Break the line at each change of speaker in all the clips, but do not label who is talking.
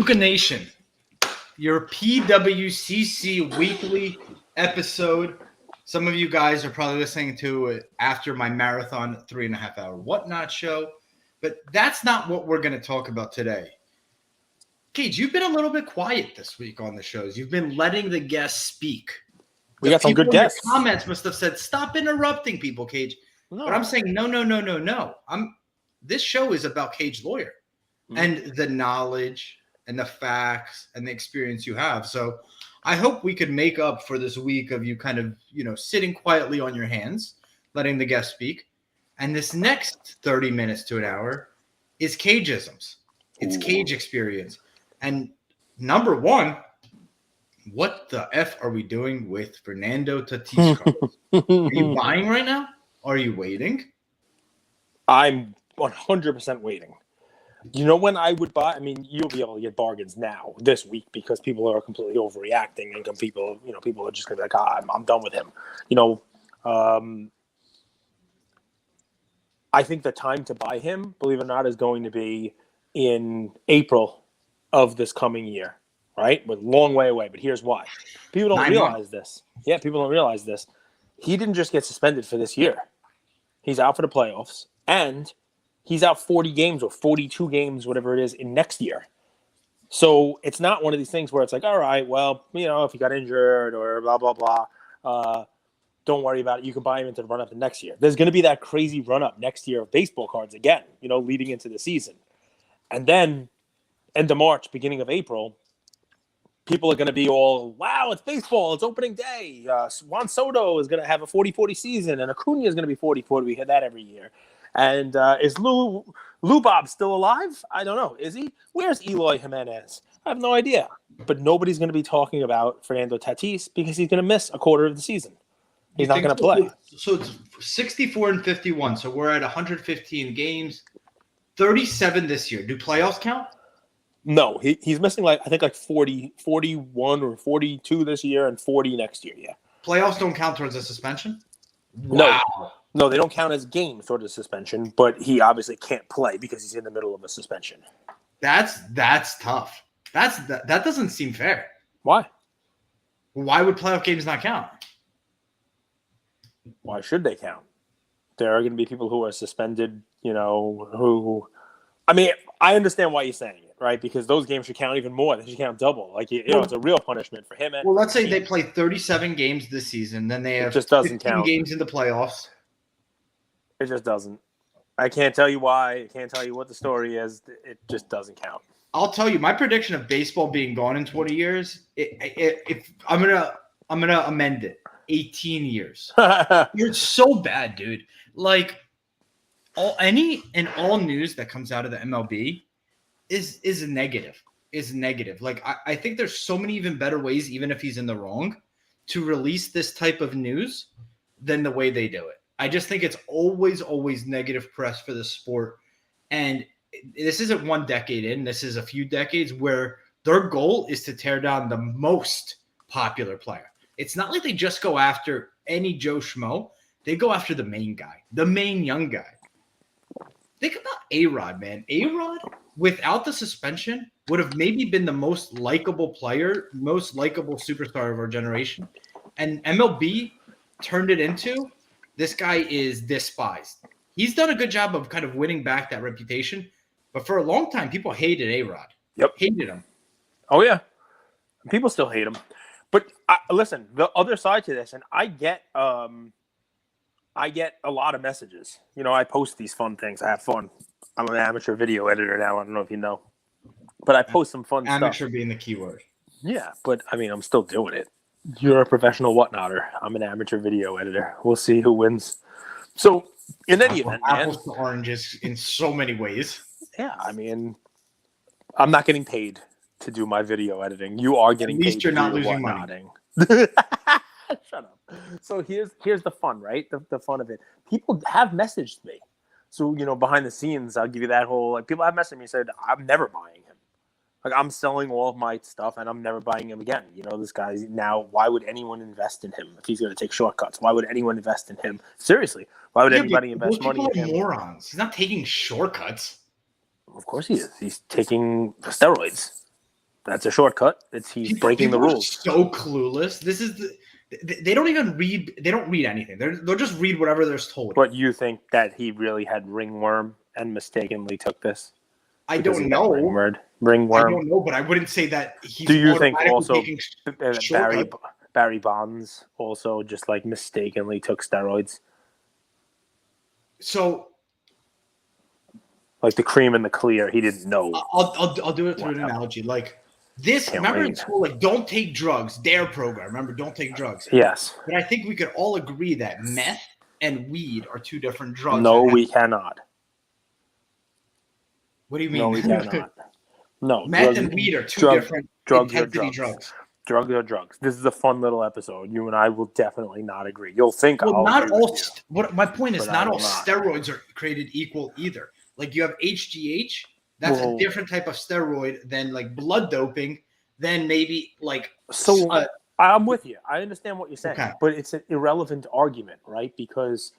Luca Nation, your PWCC weekly episode. Some of you guys are probably listening to it after my marathon 3.5 hour whatnot show, but that's not what we're going to talk about today. Cage, you've been a little bit quiet this week on the shows. You've been letting the guests speak.
We got some good guests.
Comments must have said, "Stop interrupting people, Cage." No. But I'm saying, no. This show is about Cage Lawyer and the knowledge and the facts and the experience you have. So I hope we could make up for this week of you kind of, sitting quietly on your hands, letting the guests speak. And this next 30 minutes to an hour is Cageisms. It's Cage experience. And number one, what the F are we doing with Fernando Tatis cards? Are you buying right now? Are you waiting?
I'm 100% waiting. You know when I would buy? I mean, you'll be able to get bargains now this week because people are completely overreacting, and people are just gonna be like, I'm done with him. I think the time to buy him, believe it or not, is going to be in April of this coming year, right? But long way away. But here's why: people don't realize this. Yeah, people don't realize this. He didn't just get suspended for this year. He's out for the playoffs, and he's out 40 games or 42 games, whatever it is, in next year. So it's not one of these things where it's like, all right, well, if he got injured or blah, blah, blah, don't worry about it. You can buy him into the run-up the next year. There's going to be that crazy run-up next year of baseball cards again, leading into the season. And then end of March, beginning of April, people are going to be all, wow, it's baseball. It's opening day. Juan Soto is going to have a 40-40 season, and Acuna is going to be 40-40. We hear that every year. And is Lou Bob still alive? I don't know. Is he? Where's Eloy Jimenez? I have no idea. But nobody's going to be talking about Fernando Tatis because he's going to miss a quarter of the season. He's not going to play.
So it's 64 and 51. So we're at 115 games. 37 this year. Do playoffs count?
No, he's missing I think 40, 41 or 42 this year and 40 next year. Yeah.
Playoffs don't count towards a suspension? Wow.
No, they don't count as games towards a suspension, but he obviously can't play because he's in the middle of a suspension.
That's tough. That doesn't seem fair.
Why?
Why would playoff games not count?
Why should they count? There are going to be people who are suspended, who – I mean, I understand why you're saying it, right? Because those games should count even more. They should count double. It's a real punishment for him.
Well, let's say they play 37 games this season. Then they have 15 games in the playoffs.
It just doesn't. I can't tell you why. I can't tell you what the story is. It just doesn't count.
I'll tell you, my prediction of baseball being gone in 20 years, if I'm gonna amend it. 18 years. You're so bad, dude. All news that comes out of the MLB is negative. I think there's so many even better ways, even if he's in the wrong, to release this type of news than the way they do it. I just think it's always negative press for the sport. And this isn't one decade in. This is a few decades where their goal is to tear down the most popular player. It's not like they just go after any Joe Schmo. They go after the main guy, the main young guy. Think about A-Rod, man. A-Rod, without the suspension, would have maybe been the most likable player, most likable superstar of our generation. And MLB turned it into, this guy is despised. He's done a good job of kind of winning back that reputation. But for a long time, people hated A-Rod.
Yep.
Hated him.
Oh, yeah. People still hate him. But listen, the other side to this, and I get a lot of messages. I post these fun things. I have fun. I'm an amateur video editor now. I don't know if you know. But I post some fun stuff.
Amateur being the keyword.
Yeah, but I mean, I'm still doing it. You're a professional whatnotter. I'm an amateur video editor. We'll see who wins. So, in any event,
apples to oranges in so many ways.
Yeah, I mean, I'm not getting paid to do my video editing. You are getting paid.
At least you're not losing money.
Shut up. So here's the fun, right? The fun of it. People have messaged me. So, behind the scenes, I'll give you that whole, people have messaged me and said, I'm never buying him. I'm selling all of my stuff and I'm never buying him again. This guy's now, why would anyone invest in him if he's going to take shortcuts? Why would anyone invest in him? Seriously, why would anybody invest money in him?
Morons. He's not taking shortcuts.
Of course he is. He's taking the steroids. That's a shortcut. He's breaking the
people
rules.
Are so clueless. This is they don't even read. They don't read anything. They'll just read whatever they're told.
But you think that he really had ringworm and mistakenly took this?
I don't know.
Ringworm.
I don't know, but I wouldn't say that he's.
Do you think also Barry Bonds also just like mistakenly took steroids?
So,
like the cream and the clear, he didn't know.
I'll do it through an analogy. Like this, remember in school, like don't take drugs, DARE program. Remember, don't take drugs.
Yes.
But I think we could all agree that meth and weed are two different drugs.
No, we cannot.
What do you mean?
No, we cannot. No,
meth and weed are two different intensity drugs.
Drugs are drugs. This is a fun little episode. You and I will definitely not agree. You'll think
well,
I'll
not
agree
all.
with you,
what my point is, not all
not.
steroids are created equal either. Like you have HGH, that's a different type of steroid than like blood doping. Then maybe like
so. I'm with you. I understand what you're saying, but it's an irrelevant argument, right? Because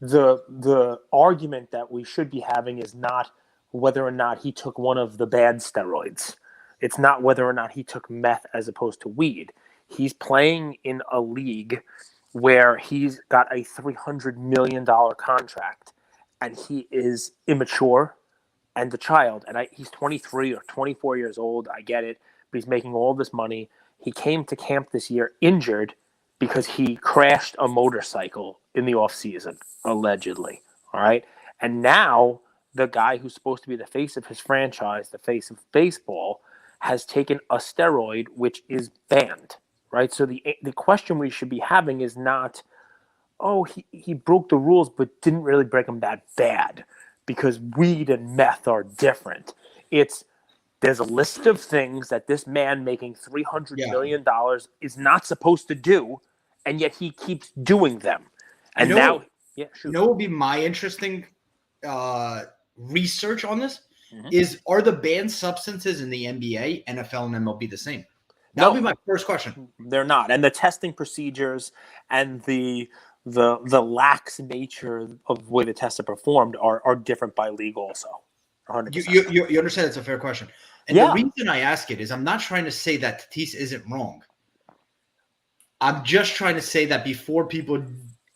the argument that we should be having is not whether or not he took one of the bad steroids. It's not whether or not he took meth as opposed to weed. He's playing in a league where he's got a $300 million contract and he is immature and a child. And he's 23 or 24 years old. I get it. But he's making all this money. He came to camp this year injured because he crashed a motorcycle in the offseason, allegedly. All right. And now the guy who's supposed to be the face of his franchise, the face of baseball, has taken a steroid which is banned, right? So the question we should be having is not, oh, he broke the rules but didn't really break them that bad because weed and meth are different. There's a list of things that this man making $300 million is not supposed to do, and yet he keeps doing them. And now, shoot.
You know what would be my interesting research on this is, are the banned substances in the NBA, NFL, and MLB the same? That would be my first question.
They're not. And the testing procedures and the lax nature of the way the tests are performed are different by league also. 100%.
You understand it's a fair question. And the reason I ask it is I'm not trying to say that Tatis isn't wrong. I'm just trying to say that before people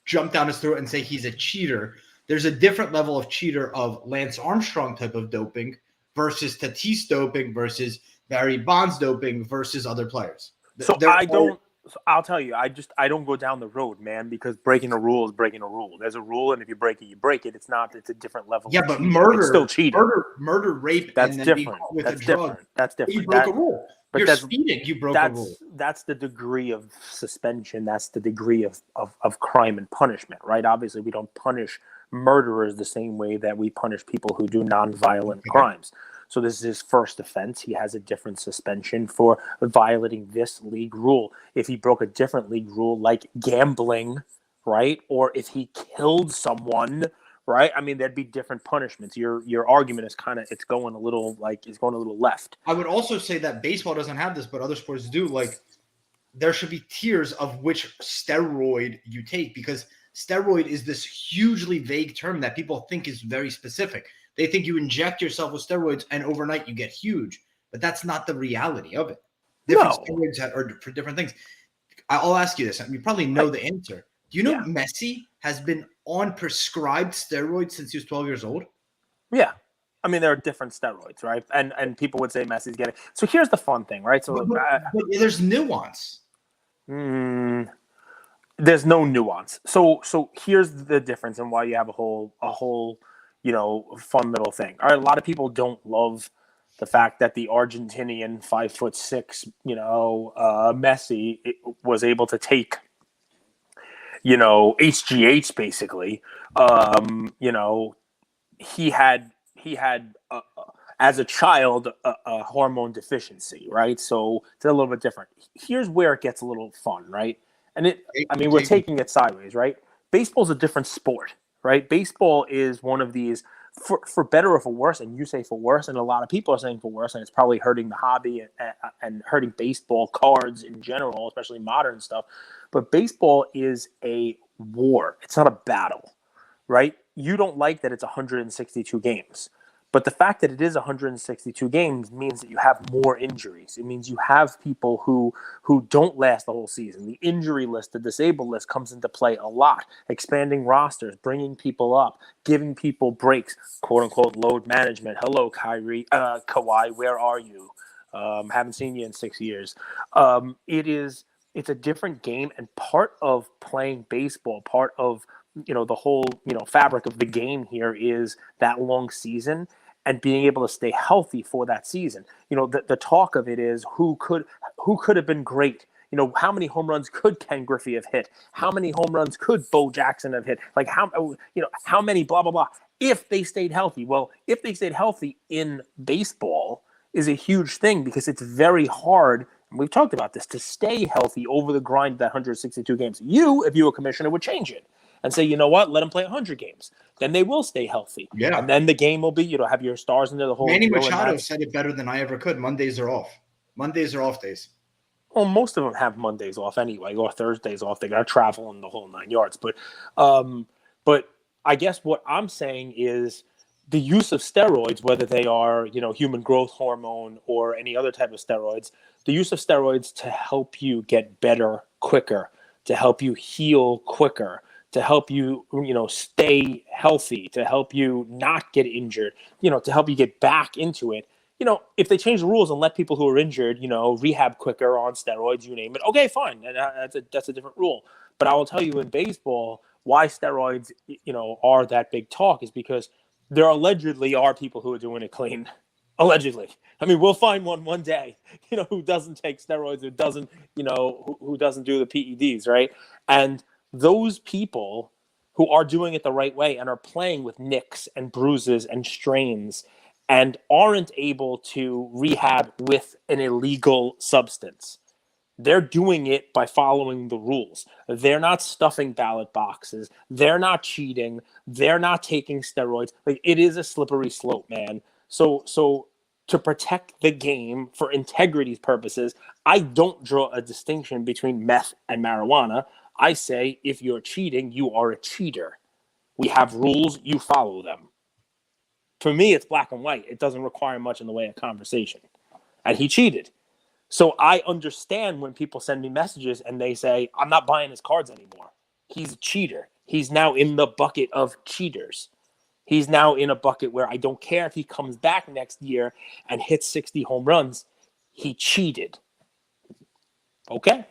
jump down his throat and say he's a cheater, there's a different level of cheater of Lance Armstrong type of doping versus Tatis doping versus Barry Bonds doping versus other players.
I'll tell you, I don't go down the road, man, because breaking a rule is breaking a rule. There's a rule, and if you break it, you break it. It's a different level.
Yeah, but murder,
it's still cheating.
Murder, rape,
that's
and then
different.
With
that's
a drug.
different. That's different.
You broke a rule. But you're speeding. You broke a rule.
That's the degree of suspension. That's the degree of crime and punishment, right? Obviously, we don't punish murderers the same way that we punish people who do nonviolent crimes. So this is his first offense. He has a different suspension for violating this league rule. If he broke a different league rule, like gambling, right, or if he killed someone, right? I mean, there'd be different punishments. Your argument is it's going a little left.
I would also say that baseball doesn't have this, but other sports do. Like, there should be tiers of which steroid you take, because steroid is this hugely vague term that people think is very specific. They think you inject yourself with steroids and overnight you get huge, but that's not the reality of it. Different steroids are for different things. I'll ask you this. You probably know the answer. Do you know Messi has been on prescribed steroids since he was 12 years old?
Yeah. I mean, there are different steroids, right? And people would say Messi's getting. So here's the fun thing, right? So
but there's nuance.
There's no nuance. So here's the difference and why you have a whole fun little thing. All right, a lot of people don't love the fact that the Argentinian 5'6", Messi was able to take, HGH basically. He had as a child a hormone deficiency, right? So it's a little bit different. Here's where it gets a little fun, right? And we're taking it sideways, right? Baseball's a different sport, right? Baseball is one of these, for better or for worse, and you say for worse, and a lot of people are saying for worse, and it's probably hurting the hobby and hurting baseball cards in general, especially modern stuff. But baseball is a war. It's not a battle, right? You don't like that it's 162 games. But the fact that it is 162 games means that you have more injuries. It means you have people who don't last the whole season. The injury list, the disabled list comes into play a lot. Expanding rosters, bringing people up, giving people breaks, quote unquote load management. Hello, Kawhi, where are you? Haven't seen you in 6 years. It's a different game, and part of playing baseball, part of the whole fabric of the game here is that long season and being able to stay healthy for that season. The talk of it is who could have been great. How many home runs could Ken Griffey have hit? How many home runs could Bo Jackson have hit? Like how many blah blah blah if they stayed healthy. Well, if they stayed healthy in baseball is a huge thing because it's very hard. And we've talked about this, to stay healthy over the grind of that 162 games. If you were a commissioner, would change it and say, you know what, let them play 100 games. Then they will stay healthy.
Yeah.
And then the game will be, have your stars into the whole.
Manny Machado said it better than I ever could. Mondays are off. Mondays are off days.
Well, most of them have Mondays off anyway, or Thursdays off. They got to travel in the whole 9 yards. But I guess what I'm saying is the use of steroids, whether they are, human growth hormone or any other type of steroids, the use of steroids to help you get better quicker, to help you heal quicker, to help you, stay healthy, to help you not get injured, to help you get back into it. If they change the rules and let people who are injured, rehab quicker on steroids, you name it, okay, fine. And that's a different rule. But I will tell you in baseball, why steroids, are that big talk is because there allegedly are people who are doing it clean. Allegedly. I mean, we'll find one day, who doesn't take steroids, who doesn't, who doesn't do the PEDs, right? And those people who are doing it the right way and are playing with nicks and bruises and strains and aren't able to rehab with an illegal substance, they're doing it by following the rules. They're not stuffing ballot boxes. They're not cheating. They're not taking steroids. Like, it is a slippery slope, man. So to protect the game for integrity purposes, I don't draw a distinction between meth and marijuana. I say, if you're cheating, you are a cheater. We have rules, you follow them. For me, it's black and white. It doesn't require much in the way of conversation. And he cheated. So I understand when people send me messages and they say, I'm not buying his cards anymore. He's a cheater. He's now in the bucket of cheaters. He's now in a bucket where I don't care if he comes back next year and hits 60 home runs. He cheated. Okay.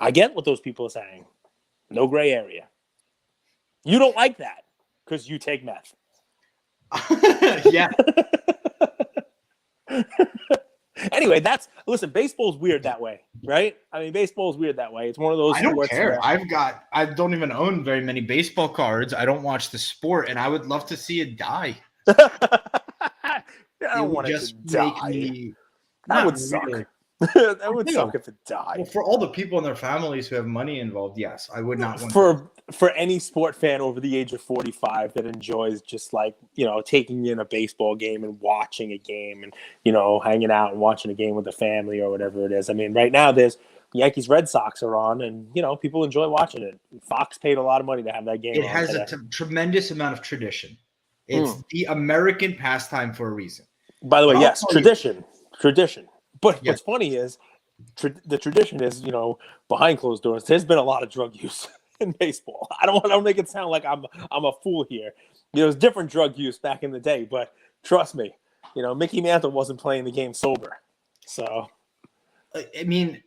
I get what those people are saying. No gray area. You don't like that because you take meth.
Yeah.
Anyway, listen, baseball's weird that way, right? I mean, baseball's weird that way. It's one of those
I don't
sports
care. I don't even own very many baseball cards. I don't watch the sport, and I would love to see it die.
I don't want it to die. That would suck.
Really.
That would suck if it died.
Well, for all the people and their families who have money involved, yes, I would not want
for any sport fan over the age of 45 that enjoys just taking in a baseball game and watching a game and hanging out and watching a game with the family or whatever it is. I mean, right now there's Yankees Red Sox are on, and people enjoy watching it. Fox paid a lot of money to have that game.
It has a tremendous amount of tradition. It's the American pastime for a reason.
By the way, yes, tradition. But what's funny is the tradition is, behind closed doors, there's been a lot of drug use in baseball. I don't want to make it sound like I'm a fool here. There's different drug use back in the day, but trust me, Mickey Mantle wasn't playing the game sober. So,
I mean,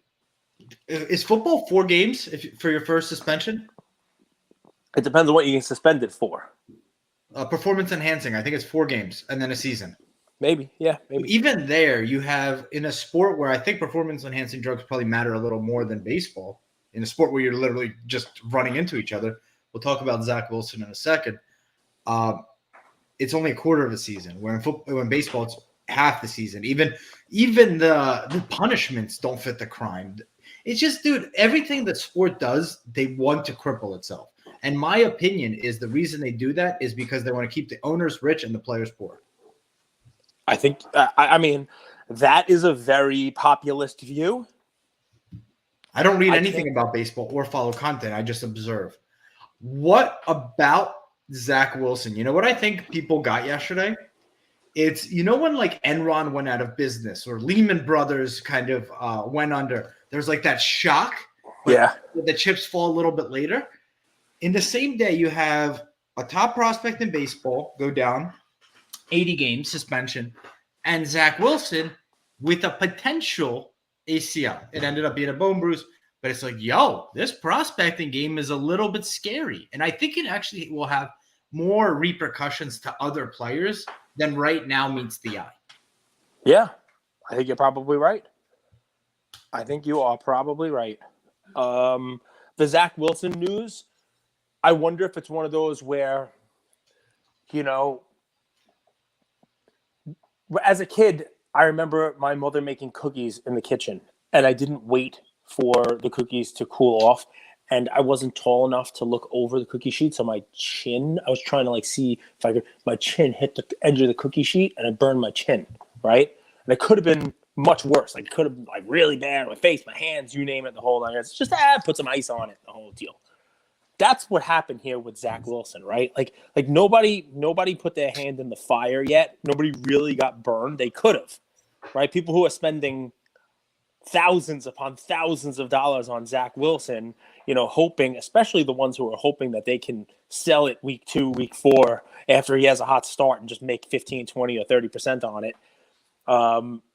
is football 4 games for your first suspension?
It depends on what you get suspended for.
Performance enhancing, I think it's 4 games and then a season.
Maybe, yeah, maybe.
Even there, you have in a sport where I think performance-enhancing drugs probably matter a little more than baseball. In a sport where you're literally just running into each other, we'll talk about Zach Wilson in a second. It's only a quarter of a season. Where in baseball, it's half the season. Even the punishments don't fit the crime. It's just, dude, everything that sport does, they want to cripple itself. And my opinion is the reason they do that is because they want to keep the owners rich and the players poor.
I think, I mean, that is a very populist view.
I don't read anything about baseball or follow content. I just observe. What about Zach Wilson? You know what I think people got yesterday? It's, you know, when like Enron went out of business or Lehman Brothers kind of went under, there's like that shock, but
Yeah.
the chips fall a little bit later. In the same day, you have a top prospect in baseball go down, 80 games suspension, and Zach Wilson with a potential ACL. It ended up being a bone bruise, but it's like, yo, this prospecting game is a little bit scary. And I think it actually will have more repercussions to other players than right now meets the eye.
Yeah, I think you're probably right. I think you are probably right. The Zach Wilson news, I wonder if it's one of those where, you know, as a kid, I remember my mother making cookies in the kitchen, and I didn't wait for the cookies to cool off. And I wasn't tall enough to look over the cookie sheet, so my chin, I was trying to like see if I could, my chin hit the edge of the cookie sheet, and I burned my chin, right? And it could have been much worse. Like, it could have been like really bad, my face, my hands, you name it, the whole nine. It's just put some ice on it, the whole deal. That's what happened here with Zach Wilson, right? Like nobody put their hand in the fire yet. Nobody really got burned. They could have, right? People who are spending thousands upon thousands of dollars on Zach Wilson, you know, hoping, especially the ones who are hoping that they can sell it week 2, week 4 after he has a hot start and just make 15, 20 or 30% on it.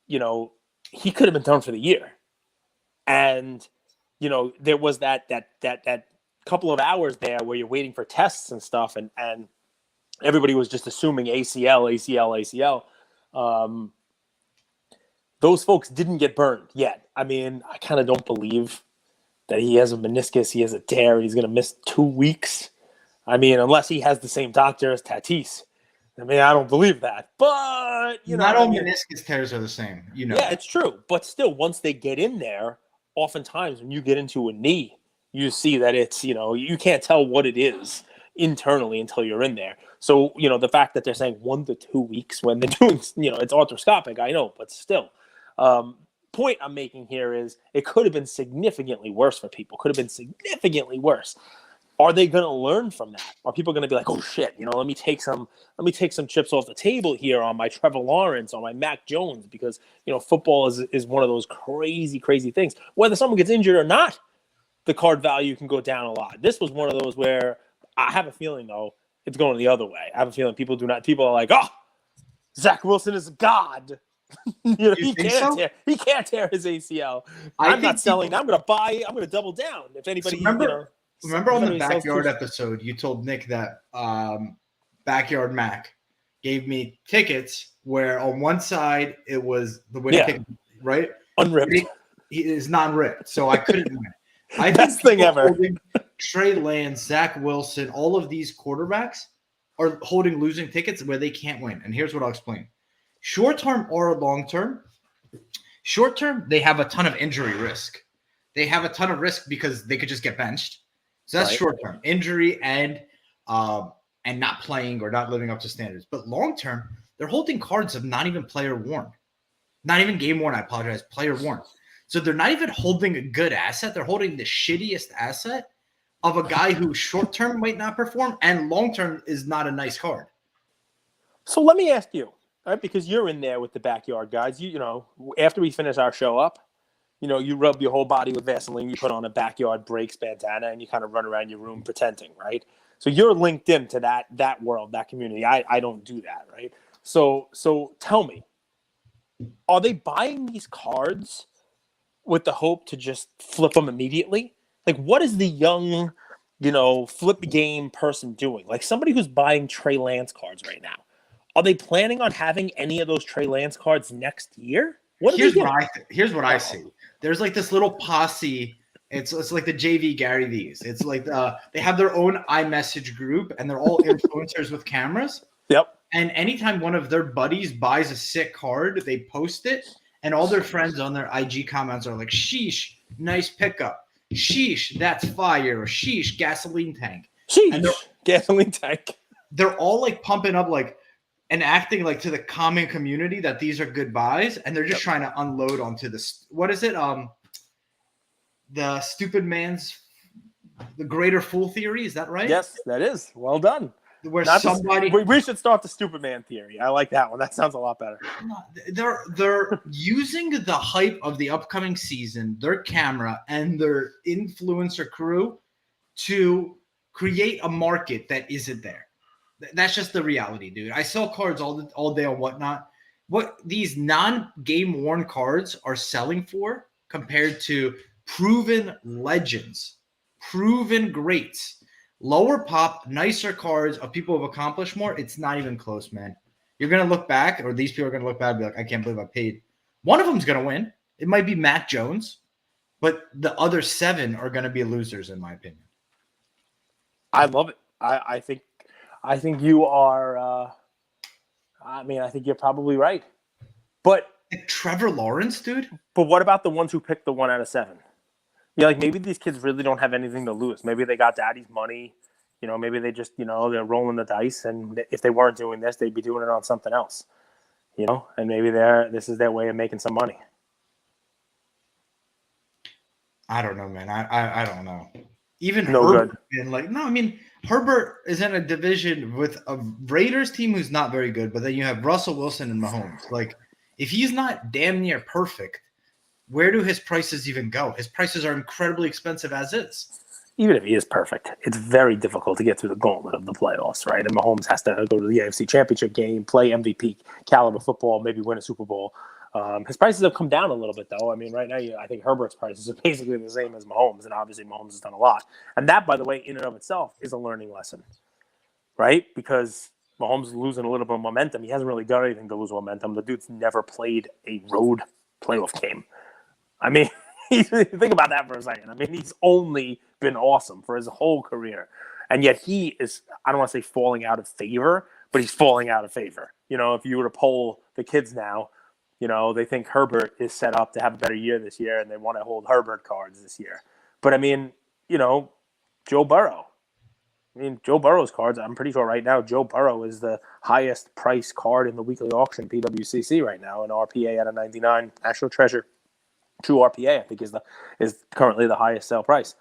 You know, he could have been done for the year. And, you know, there was that couple of hours there where you're waiting for tests and stuff, and everybody was just assuming ACL. Those folks didn't get burned yet. I mean, I kind of don't believe that he has a meniscus, he has a tear, and he's going to miss 2 weeks. I mean, unless he has the same doctor as Tatis. I mean, I don't believe that. But, you know.
Not all meniscus tears are the same, you know.
Yeah, it's true. But still, once they get in there, oftentimes when you get into a knee, you see that it's, you know, you can't tell what it is internally until you're in there. So, you know, the fact that they're saying 1 to 2 weeks when they're doing, you know, it's arthroscopic, I know, but still. Point I'm making here is it could have been significantly worse for people. Could have been significantly worse. Are they going to learn from that? Are people going to be like, oh shit, you know, let me take some chips off the table here on my Trevor Lawrence, on my Mac Jones, because, you know, football is one of those crazy, crazy things. Whether someone gets injured or not, the card value can go down a lot. This was one of those where I have a feeling, though, it's going the other way. I have a feeling people are like, oh, Zach Wilson is a god. You know, he can't tear his ACL. I'm not selling. I'm going to double down. If anybody,
remember on the Backyard episode, you told Nick that Backyard Mac gave me tickets where on one side it was the winning ticket, right?
Unripped.
He is non-ripped, so I couldn't win. I
Best thing ever.
Trey Lance, Zach Wilson, all of these quarterbacks are holding losing tickets where they can't win. And here's what I'll explain. Short-term or long-term, short-term, they have a ton of injury risk. They have a ton of risk because they could just get benched. So that's short-term. Injury and not playing or not living up to standards. But long-term, they're holding cards of not even player-worn. Not even game-worn, I apologize, player-worn. So they're not even holding a good asset. They're holding the shittiest asset of a guy who short-term might not perform and long-term is not a nice card.
So let me ask you, right, because you're in there with the Backyard guys. You know, after we finish our show up, you know, you rub your whole body with Vaseline, you put on a Backyard Breaks bandana, and you kind of run around your room pretending, right? So you're linked into that world, that community. I don't do that, right? So tell me, are they buying these cards with the hope to just flip them immediately? Like, what is the young, you know, flip game person doing? Like, somebody who's buying Trey Lance cards right now, are they planning on having any of those Trey Lance cards next year?
Here's what I see. There's like this little posse. It's like the JV Gary V's. It's like they have their own iMessage group, and they're all influencers with cameras.
Yep.
And anytime one of their buddies buys a sick card, they post it, and all their friends on their IG comments are like, "Sheesh, nice pickup. Sheesh, that's fire. Or sheesh, gasoline tank.
Sheesh, gasoline tank."
They're all like pumping up like and acting like to the common community that these are good buys, and they're just trying to unload onto this. What is it? The stupid man's the greater fool theory. Is that right?
Yes, that is. Well done.
where
Not
somebody
we should start the stupid man theory. I like that one. That sounds a lot better.
they're using the hype of the upcoming season, their camera and their influencer crew to create a market that isn't there. That's just the reality, dude. I sell cards all day or whatnot. What these non-game worn cards are selling for compared to proven legends, proven greats, lower pop, nicer cards of people who have accomplished more, it's not even close, man. You're going to look back, or these people are going to look back and be like, I can't believe I paid. One of them's going to win. It might be Matt Jones, but the other 7 are going to be losers, in my opinion.
I love it. I think you are. I think you're probably right. But
Like Trevor Lawrence, dude.
But what about the ones who picked the 1 out of 7? Yeah, like maybe these kids really don't have anything to lose. Maybe they got daddy's money. Maybe they just, they're rolling the dice. And if they weren't doing this, they'd be doing it on something else. And maybe this is their way of making some money.
I don't know, man. I don't know. Even
no
Herbert
good.
Herbert is in a division with a Raiders team who's not very good, but then you have Russell Wilson and Mahomes. Like, if he's not damn near perfect, where do his prices even go? His prices are incredibly expensive as is.
Even if he is perfect, it's very difficult to get through the gauntlet of the playoffs, right? And Mahomes has to go to the AFC Championship game, play MVP caliber football, maybe win a Super Bowl. His prices have come down a little bit, though. I mean, right now, I think Herbert's prices are basically the same as Mahomes, and obviously Mahomes has done a lot. And that, by the way, in and of itself, is a learning lesson, right? Because Mahomes is losing a little bit of momentum. He hasn't really done anything to lose momentum. The dude's never played a road playoff game. I mean, think about that for a second. I mean, he's only been awesome for his whole career. And yet he is, I don't want to say falling out of favor, but he's falling out of favor. If you were to poll the kids now, they think Herbert is set up to have a better year this year, and they want to hold Herbert cards this year. But, I mean, Joe Burrow. Joe Burrow's cards, I'm pretty sure right now Joe Burrow is the highest price card in the weekly auction, PWCC right now, an RPA at a 99, National Treasure. True RPA, I think, is currently the highest sale price.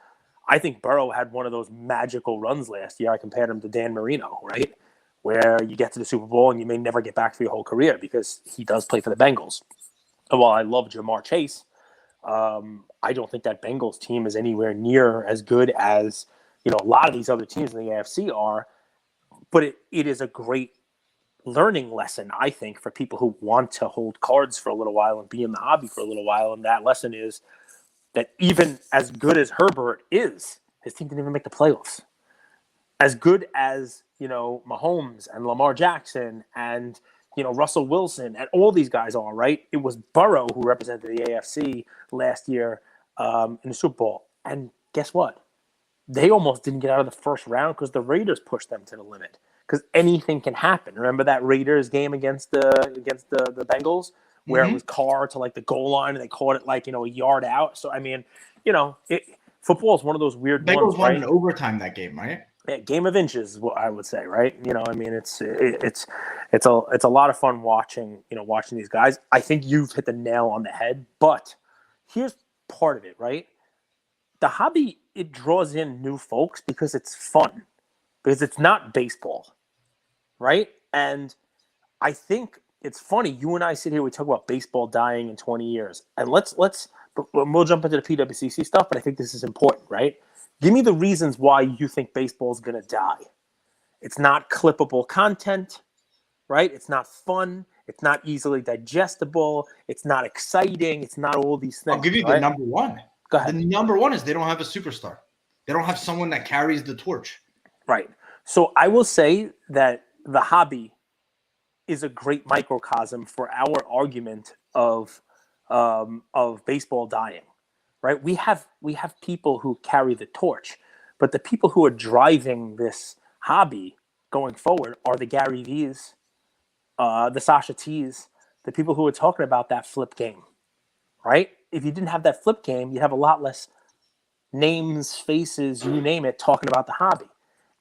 I think Burrow had one of those magical runs last year. I compared him to Dan Marino, right? Where you get to the Super Bowl and you may never get back for your whole career because he does play for the Bengals. And while I love Jamar Chase, I don't think that Bengals team is anywhere near as good as a lot of these other teams in the AFC are. But it is a great learning lesson, I think, for people who want to hold cards for a little while and be in the hobby for a little while. And that lesson is that even as good as Herbert is, his team didn't even make the playoffs. As good as, Mahomes and Lamar Jackson and, Russell Wilson and all these guys are, right? It was Burrow who represented the AFC last year in the Super Bowl. And guess what? They almost didn't get out of the first round because the Raiders pushed them to the limit. Because anything can happen. Remember that Raiders game against the Bengals where it was Carr to the goal line and they caught it a yard out. So I mean, football is one of those weird
Bengals
ones,
won
right?
in overtime that game, right?
Yeah, game of inches is what I would say, right? It's a lot of fun watching these guys. I think you've hit the nail on the head, but here's part of it, right? The hobby, it draws in new folks because it's fun. Because it's not baseball, right? And I think it's funny. You and I sit here, we talk about baseball dying in 20 years. And we'll jump into the PWCC stuff, but I think this is important, right? Give me the reasons why you think baseball is going to die. It's not clippable content, right? It's not fun. It's not easily digestible. It's not exciting. It's not all these things.
I'll give you
right?
the number one.
Go ahead.
The number one is they don't have a superstar. They don't have someone that carries the torch.
Right. So I will say that the hobby is a great microcosm for our argument of baseball dying. Right? We have people who carry the torch, but the people who are driving this hobby going forward are the Gary V's, the Sasha T's, the people who are talking about that flip game. Right? If you didn't have that flip game, you'd have a lot less names, faces, you name it, talking about the hobby.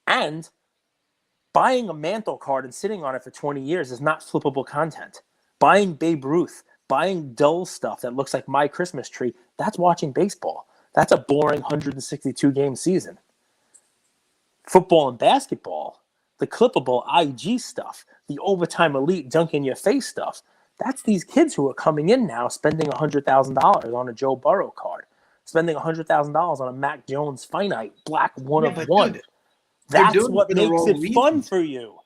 And buying a mantle card and sitting on it for 20 years is not flippable content. Buying Babe Ruth, buying dull stuff that looks like my Christmas tree, that's watching baseball. That's a boring 162-game season. Football and basketball, the clippable IG stuff, the overtime elite dunk in your face stuff. That's these kids who are coming in now spending $100,000 on a Joe Burrow card, spending $100,000 on a Mac Jones finite black one of one.
Dude,
that's what makes it fun for you.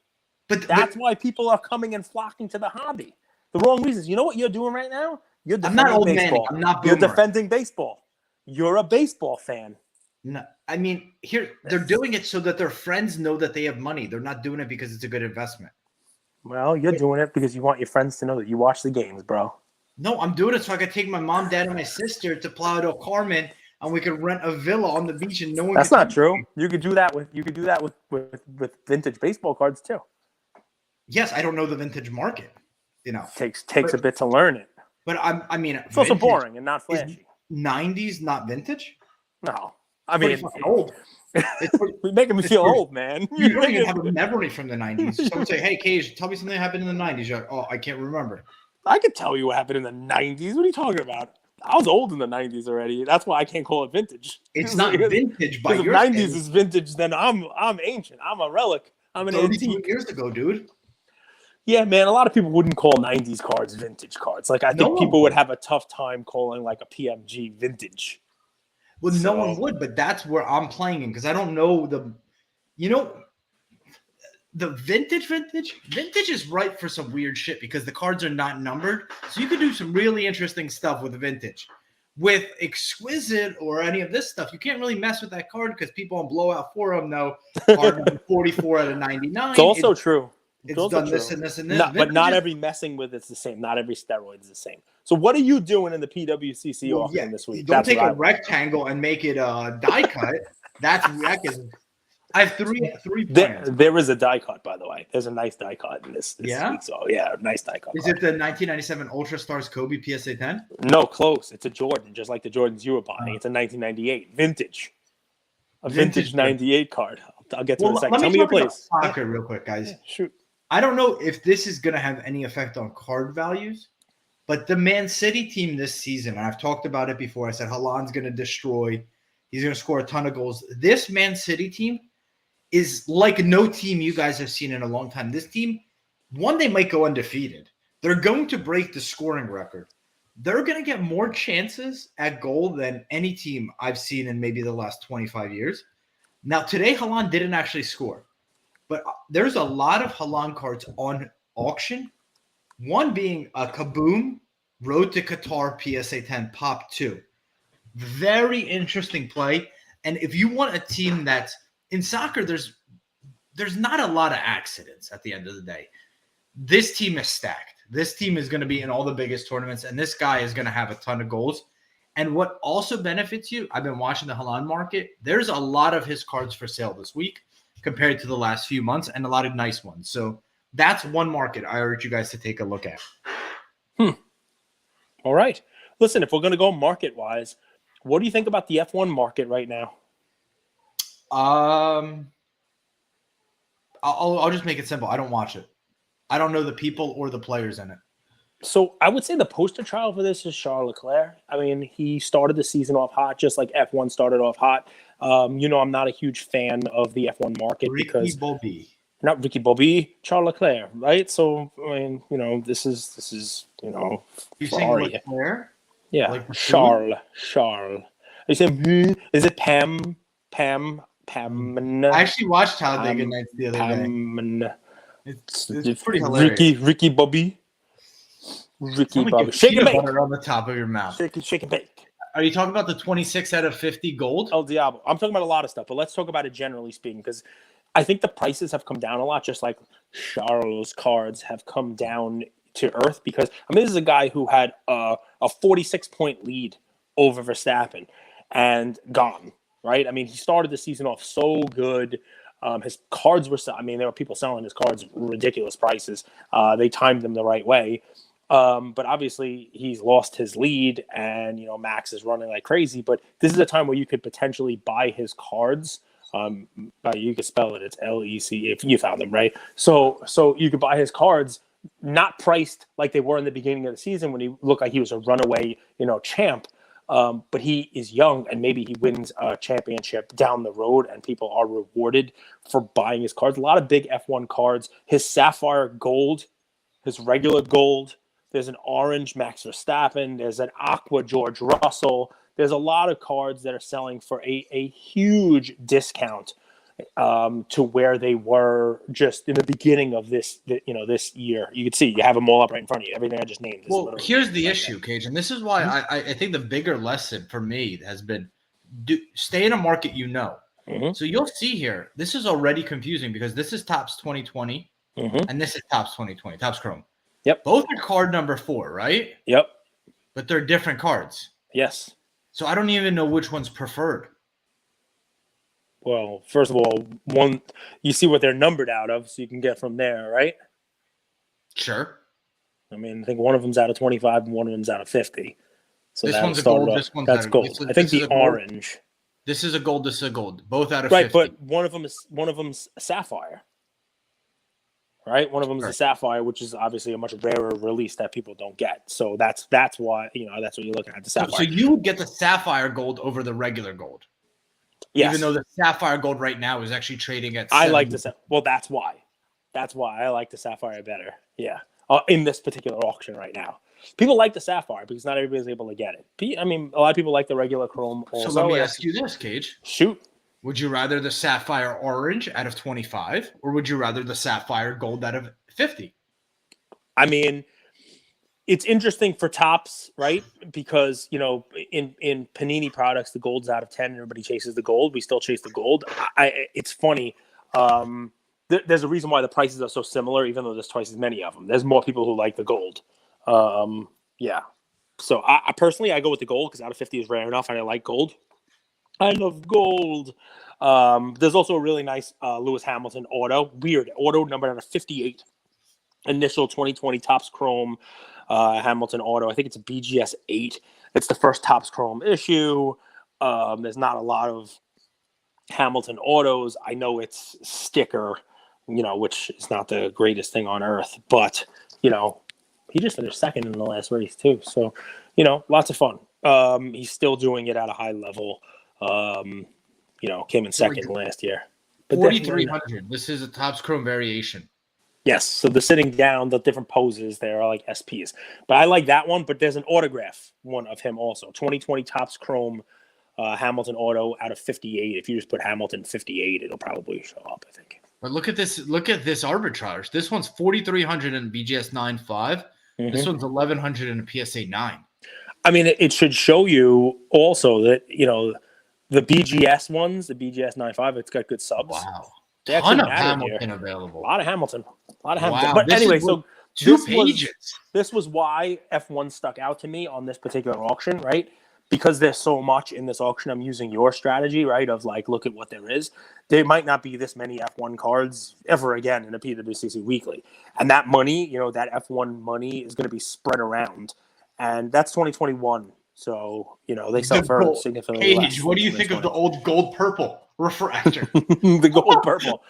But
that's why people are coming and flocking to the hobby. The wrong reasons. You know what you're doing right now? You're defending
I'm not old
baseball.
man. I'm not boomer.
You're defending baseball. You're a baseball fan.
No, I mean, they're doing it so that their friends know that they have money. They're not doing it because it's a good investment.
Well, you're doing it because you want your friends to know that you watch the games, bro.
No, I'm doing it so I can take my mom, dad, and my sister to Playa del Carmen, and we could rent a villa on the beach, and no one.
That's not true. You could do that with vintage baseball cards too.
Yes, I don't know the vintage market.
Takes a bit to learn it.
But I mean,
it's also boring and not flashy.
90s, not vintage.
No, I mean,
old.
You're making me feel old, man.
You don't even have a memory from the 90s. Someone say, "Hey, Cage, tell me something that happened in the 90s." You're like, "Oh, I can't remember."
I could tell you what happened in the 90s. What are you talking about? I was old in the 90s already. That's why I can't call it vintage.
It's not vintage by your
standards. If 90s is vintage, then I'm ancient. I'm a relic. I'm an
32
antique.
years ago, dude.
Yeah, man. A lot of people wouldn't call 90s cards vintage cards. Like I think people would have a tough time calling like a PMG vintage.
Well, no one would, but that's where I'm playing in because I don't know the vintage is ripe for some weird shit because the cards are not numbered. So you could do some really interesting stuff with the vintage. With exquisite or any of this stuff, you can't really mess with that card because people on Blowout Forum know card number 44 out of 99.
It's also true.
It's done true. This and this and this.
But not every messing with it's the same. Not every steroid is the same. So what are you doing in the PWCC offering this week?
Don't take a rectangle and make it a die cut. I have three plans.
There is a die cut, by the way. There's a nice die cut in this week. So yeah, nice die cut.
Is it the 1997 Ultra Stars Kobe PSA 10?
No, close. It's a Jordan, just like the Jordans you were buying. It's a 1998 vintage. A vintage 98 card. I'll get to it in a second. Tell me your place.
Soccer real quick, guys.
Yeah, shoot.
I don't know if this is going to have any effect on card values, but the Man City team this season, and I've talked about it before. I said Haaland's going to destroy. He's going to score a ton of goals. This Man City team is like no team you guys have seen in a long time. This team, they might go undefeated. They're going to break the scoring record. They're going to get more chances at goal than any team I've seen in maybe the last 25 years. Now, today, Haaland didn't actually score. But there's a lot of Haaland cards on auction. One being a Kaboom Road to Qatar PSA 10 Pop 2. Very interesting play. And if you want a team that's in soccer, there's not a lot of accidents at the end of the day. This team is stacked. This team is going to be in all the biggest tournaments, and this guy is going to have a ton of goals. And what also benefits you, I've been watching the Haaland market. There's a lot of his cards for sale this week compared to the last few months, and a lot of nice ones. So that's one market I urge you guys to take a look at.
All right. Listen, if we're going to go market-wise, what do you think about the F1 market right now?
I'll just make it simple. I don't watch it. I don't know the people or the players in it.
So I would say the poster child for this is Charles Leclerc. I mean, he started the season off hot, just like F1 started off hot. I'm not a huge fan of the F1 market not Ricky Bobby, Charles Leclerc, right? So I mean, this is
You saying Leclerc?
Yeah, like Charles. You say is it Pam?
I actually watched Talladega Nights the other day. It's pretty hilarious.
Ricky Bobby. Shake and bake
on the top of your mouth.
Shake and bake.
Are you talking about the 26 out of 50 gold?
El Diablo. I'm talking about a lot of stuff, but let's talk about it generally speaking, because I think the prices have come down a lot, just like Charles' cards have come down to earth. Because this is a guy who had a 46-point lead over Verstappen and gone. Right? He started the season off so good. His cards were, there were people selling his cards ridiculous prices. They timed them the right way. But obviously he's lost his lead and, Max is running like crazy, but this is a time where you could potentially buy his cards. You could spell it. It's LEC if you found them, right? So you could buy his cards, not priced like they were in the beginning of the season when he looked like he was a runaway, champ. But he is young, and maybe he wins a championship down the road, and people are rewarded for buying his cards. A lot of big F1 cards. His Sapphire Gold, his regular gold. There's an orange Max Verstappen. There's an aqua George Russell. There's a lot of cards that are selling for a huge discount to where they were just in the beginning of this year. You can see you have them all up right in front of you. Everything I just named.
Well, here's the issue, Cage, and this is why I think the bigger lesson for me has been stay in a market you know.
Mm-hmm.
So you'll see here, this is already confusing because this is Topps 2020 and this is Topps 2020, Topps Chrome.
Yep.
Both are card number 4, right?
Yep.
But they're different cards.
Yes.
So I don't even know which one's preferred.
Well, first of all, one you see what they're numbered out of, so you can get from there, right?
Sure.
I mean, I think one of them's out of 25 and one of them's out of 50. So
this one's a gold. This one's
that's gold. I think the orange.
This is a gold. This is a gold. Both out of 50.
Right, but one of them's sapphire. Right, one of them is a sapphire, which is obviously a much rarer release that people don't get. So that's why that's what you're looking at, the sapphire.
So you would get the sapphire gold over the regular gold.
Yes.
Even though the sapphire gold right now is actually trading at.
I like the well. That's why. That's why I like the sapphire better. Yeah, in this particular auction right now, people like the sapphire because not everybody's able to get it. I mean, a lot of people like the regular chrome. Also.
So let me ask you this, Cage.
Shoot.
Would you rather the sapphire orange out of 25, or would you rather the sapphire gold out of 50?
I mean, it's interesting for Topps, right? Because in Panini products, the gold's out of 10. Everybody chases the gold. We still chase the gold. It's funny. There's a reason why the prices are so similar, even though there's twice as many of them. There's more people who like the gold. Yeah. So I personally, I go with the gold because out of 50 is rare enough, and I like gold. I love gold. There's also a really nice Lewis Hamilton auto. Weird. Auto numbered out of 58. Initial 2020 Topps Chrome Hamilton auto. I think it's a BGS 8. It's the first Topps Chrome issue. There's not a lot of Hamilton autos. I know it's sticker, which is not the greatest thing on earth. But, he just finished second in the last race too. So, lots of fun. He's still doing it at a high level. Came in second last year. But
4,300. This is a Topps Chrome variation.
Yes, so the sitting down, the different poses there are like SPs. But I like that one, but there's an autograph one of him also. 2020 Topps Chrome Hamilton auto out of 58. If you just put Hamilton 58, it'll probably show up, I think.
But look at this arbitrage. This one's 4,300 in BGS 9.5. Mm-hmm. This one's 1,100 in a PSA 9.
I mean, it should show you also that, the BGS ones, the BGS 9.5, it's got good subs.
Wow.
They
ton of Hamilton available.
A lot of Hamilton.
Wow.
But anyway, so
two pages.
This was why F1 stuck out to me on this particular auction, right? Because there's so much in this auction, I'm using your strategy, right? Of like, look at what there is. There might not be this many F1 cards ever again in a PWCC weekly. And that money, that F1 money is going to be spread around. And that's 2021. So, they sell for significantly less.
What do you think of the old gold purple refractor?
The gold purple.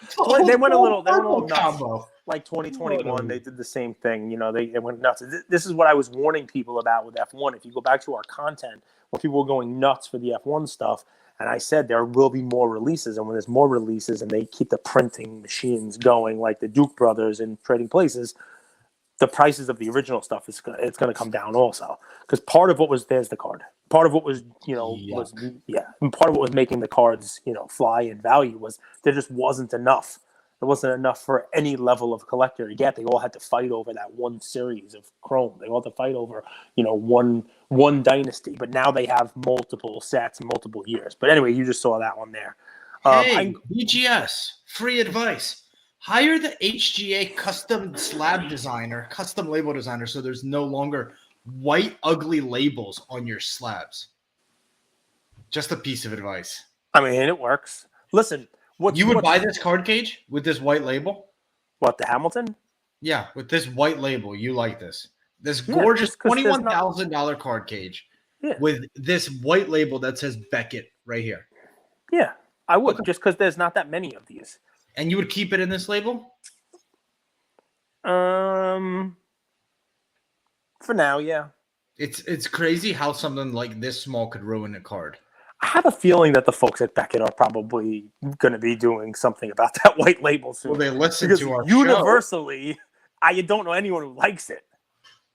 They went a little nuts.
Combo.
Like 2021, they did the same thing. They went nuts. This is what I was warning people about with F1. If you go back to our content, where people were going nuts for the F1 stuff, and I said there will be more releases, and when there's more releases and they keep the printing machines going, like the Duke brothers in Trading Places, the prices of the original stuff it's going to come down also, because part of what was there's the card. Part of what was and part of what was making the cards fly in value was there just wasn't enough. There wasn't enough for any level of collector to get. They all had to fight over that one series of Chrome. They all had to fight over one dynasty. But now they have multiple sets, multiple years. But anyway, you just saw that one there.
BGS free advice. Hire the HGA custom slab designer, custom label designer, so there's no longer white, ugly labels on your slabs. Just a piece of advice.
I mean, it works. Listen,
you would buy this card, Cage, with this white label?
What, the Hamilton?
Yeah, with this white label. You like this. This gorgeous $21,000 card, Cage, with this white label that says Beckett right here.
Yeah, I would, just because there's not that many of these.
And you would keep it in this label?
For now, yeah.
It's crazy how something like this small could ruin a card.
I have a feeling that the folks at Beckett are probably going to be doing something about that white label soon.
Well, they listen
because
to our
universally, I don't know anyone who likes it.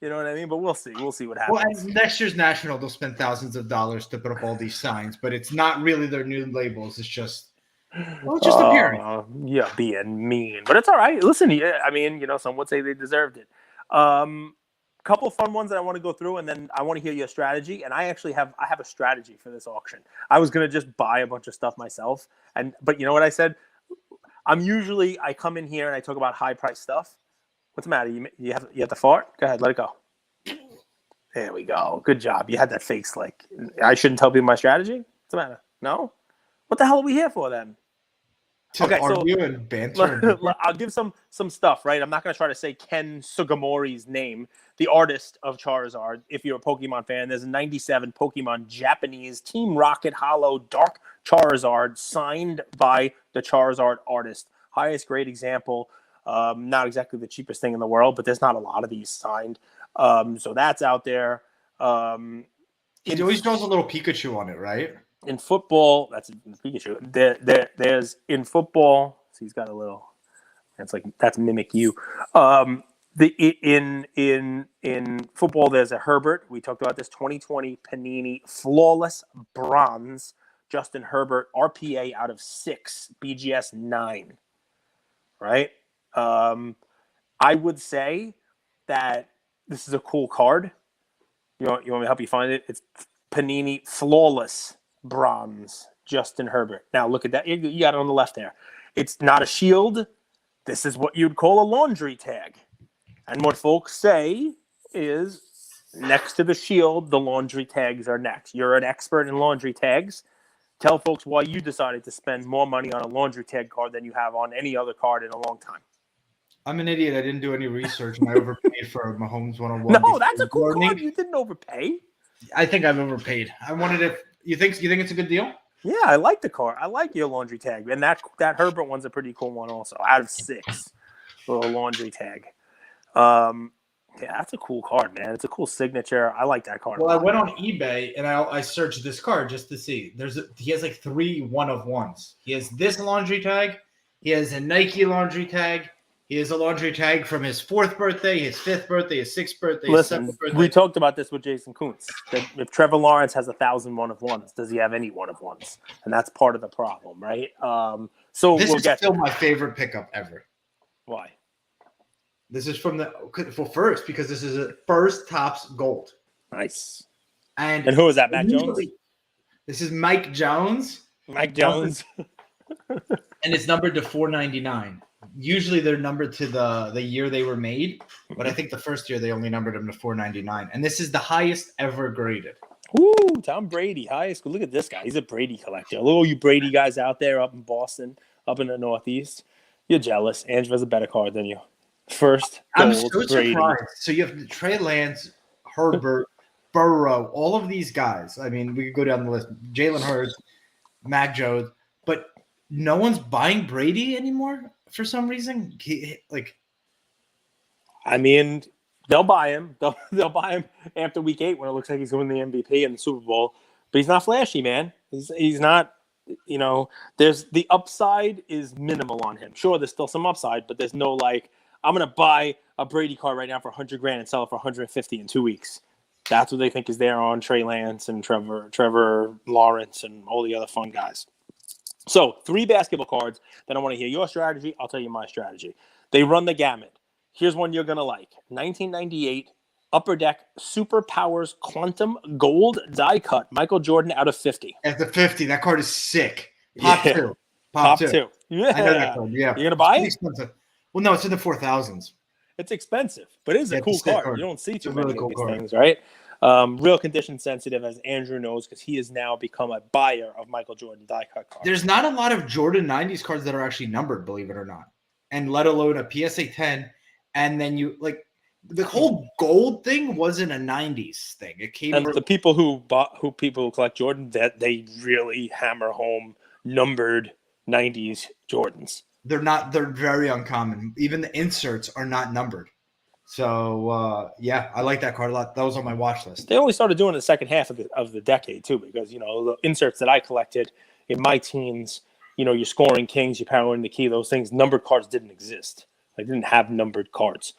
You know what I mean? But we'll see. We'll see what happens.
Well, next year's National, they'll spend thousands of dollars to put up all these signs, but it's not really their new labels. It's just appearing.
Yeah, being mean, but it's all right. Listen, I mean, some would say they deserved it. Couple of fun ones that I want to go through, and then I want to hear your strategy. And I actually have a strategy for this auction. I was gonna just buy a bunch of stuff myself, but you know what I said? I come in here and I talk about high price stuff. What's the matter? You have to fart? Go ahead, let it go. There we go. Good job. You had that fake slick. I shouldn't tell people my strategy? What's the matter? No? What the hell are we here for then?
To argue and banter.
I'll give some stuff, right? I'm not going to try to say Ken Sugimori's name, the artist of Charizard. If you're a Pokemon fan, there's a 97 Pokemon Japanese Team Rocket Hollow Dark Charizard signed by the Charizard artist. Highest grade example. Not exactly the cheapest thing in the world, but there's not a lot of these signed. So that's out there.
He always draws a little Pikachu on it, right?
In football, that's Pikachu. There's in football. So he's got a little. That's Mimic You. In football, there's a Herbert. We talked about this 2020 Panini Flawless Bronze. Justin Herbert RPA out of 6, BGS 9. Right. I would say that this is a cool card. You want me to help you find it? It's Panini Flawless Bronze, Justin Herbert. Now look at that. You got it on the left there. It's not a shield. This is what you'd call a laundry tag. And what folks say is next to the shield, the laundry tags are next. You're an expert in laundry tags. Tell folks why you decided to spend more money on a laundry tag card than you have on any other card in a long time.
I'm an idiot. I didn't do any research, and I overpaid for Mahomes 101.
No, that's a cool card. You didn't overpay.
I think I've overpaid. I wanted it. You think it's a good deal?
Yeah, I like the card. I like your laundry tag, and that Herbert one's a pretty cool one also. Out of 6, little laundry tag. Yeah, that's a cool card, man. It's a cool signature. I like that card.
Well, I went on eBay and I searched this card just to see. He has like 3 one-of-ones. He has this laundry tag. He has a Nike laundry tag. He has a laundry tag from his 4th birthday, his 5th birthday, his 6th birthday, his 7th birthday.
We talked about this with Jason Kuntz. That if Trevor Lawrence has 1,000 one-of-ones, does he have any one-of-ones? And that's part of the problem, right? So
this is still my favorite pickup ever.
Why?
This is from first because this is a first Topps Gold.
Nice.
And
who is that? Mac Jones?
This is Mike Jones.
Mike Jones.
And it's numbered to 499. Usually they're numbered to the year they were made, but I think the first year they only numbered them to 499. And this is the highest ever graded.
Ooh, Tom Brady, highest. Look at this guy. He's a Brady collector. Look at you Brady guys out there up in Boston, up in the Northeast. You're jealous. Angela has a better card than you. First gold,
I'm so
Brady.
surprised. So you have Trey Lance, Herbert, Burrow, all of these guys. I mean, we could go down the list. Jalen Hurts, Mac Jones, but no one's buying Brady anymore for some reason.
I mean, they'll buy him. They'll buy him after week 8 when it looks like he's winning the MVP and the Super Bowl. But he's not flashy, man. He's not. There's the upside is minimal on him. Sure, there's still some upside, but there's no I'm going to buy a Brady card right now for $100,000 and sell it for $150 in 2 weeks. That's what they think is there on Trey Lance and Trevor Lawrence and all the other fun guys. So 3 basketball cards. Then I want to hear your strategy. I'll tell you my strategy. They run the gamut. Here's one you're going to like. 1998 Upper Deck Superpowers Quantum Gold Die Cut. Michael Jordan out of 50.
At the 50, that card is sick. Pop 2.
Pop 2. Yeah.
I know that card. Yeah.
You're going to buy it?
Expensive. Well, no, it's in the 4,000s.
It's expensive, but it is a cool card. You don't see too many
cool
of these things, right? Real condition sensitive, as Andrew knows, because he has now become a buyer of Michael Jordan die cut cards.
There's not a lot of Jordan 90s cards that are actually numbered, believe it or not, and let alone a PSA 10. And then the whole gold thing wasn't a 90s thing. It came
and the people who collect Jordan, that they really hammer home numbered 90s Jordans.
They're very uncommon. Even the inserts are not numbered. So yeah, I like that card a lot. That was on my watch list.
They only started doing it in the second half of the decade too, because the inserts that I collected in my teens, your scoring kings, your power in the key, those things, numbered cards didn't exist. I didn't have numbered cards.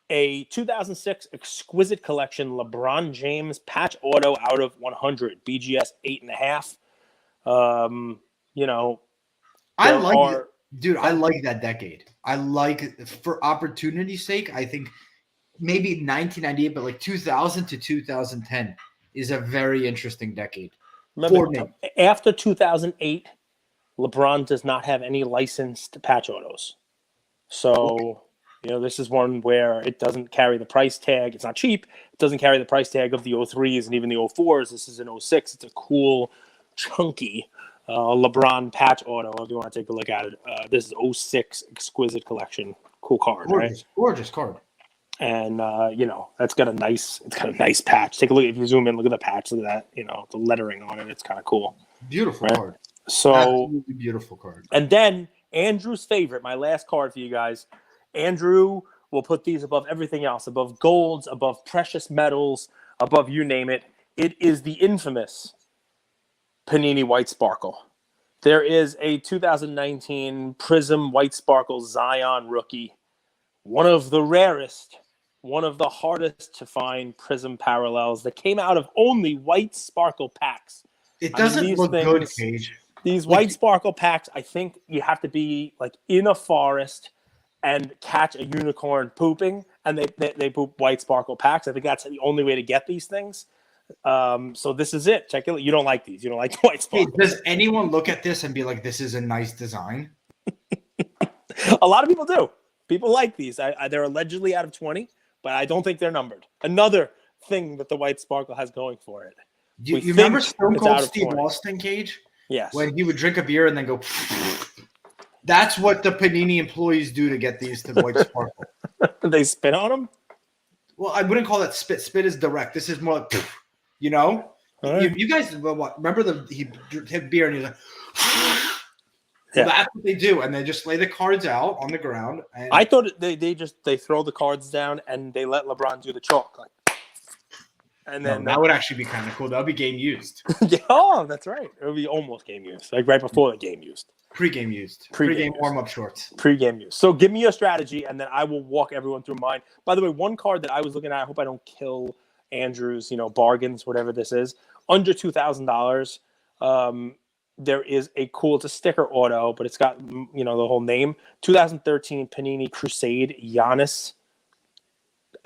A 2006 exquisite collection LeBron James patch auto out of 100 BGS 8.5.
I like it. Dude, I like that decade. I like, for opportunity's sake, I think maybe 1998, but like 2000 to 2010 is a very interesting decade.
Remember, after 2008, LeBron does not have any licensed patch autos. So, this is one where it doesn't carry the price tag. It's not cheap. It doesn't carry the price tag of the 03s and even the 04s. This is an 06. It's a cool, chunky LeBron patch auto, if you want to take a look at it. This is 06 exquisite collection. Cool card, right?
Gorgeous card.
And that's got a nice patch. Take a look. If you zoom in, look at the patch. Look at that. The lettering on it. It's kind of cool.
Beautiful card.
So
absolutely beautiful card.
And then Andrew's favorite, my last card for you guys. Andrew will put these above everything else, above golds, above precious metals, above you name it. It is the infamous Panini White Sparkle. There is a 2019 Prism White Sparkle Zion rookie. One of the rarest, one of the hardest to find Prism parallels that came out of only White Sparkle packs.
It doesn't look good, Cage.
These White Sparkle packs, I think you have to be in a forest and catch a unicorn pooping, and they poop White Sparkle packs. I think that's the only way to get these things. So this is it. Check it. You don't like these. You don't like the White Sparkle.
Hey, does anyone look at this and be like, this is a nice design?
A lot of people do. People like these. They're allegedly out of 20, but I don't think they're numbered. Another thing that the White Sparkle has going for it.
You remember Stone Cold Steve Austin, Cage?
Yes.
When he would drink a beer and then go, that's what the Panini employees do to get these to the White Sparkle.
They spit on them?
Well, I wouldn't call that spit. Spit is direct. This is more like, Right. You guys remember he had beer and he's like, so that's what they do, and they just lay the cards out on the ground. And
I thought they throw the cards down and they let LeBron do the chalk, and then
that would actually be kind of cool. That would be game used.
Oh, that's right. It would be almost game used, right before the game used.
Pre-game used. Pre-game warm-up shorts.
Pre-game used. So give me your strategy, and then I will walk everyone through mine. By the way, one card that I was looking at, I hope I don't kill Andrew's, bargains, whatever this is, under $2,000. There is a cool, it's a sticker auto, but it's got, the whole name. 2013 Panini Crusade Giannis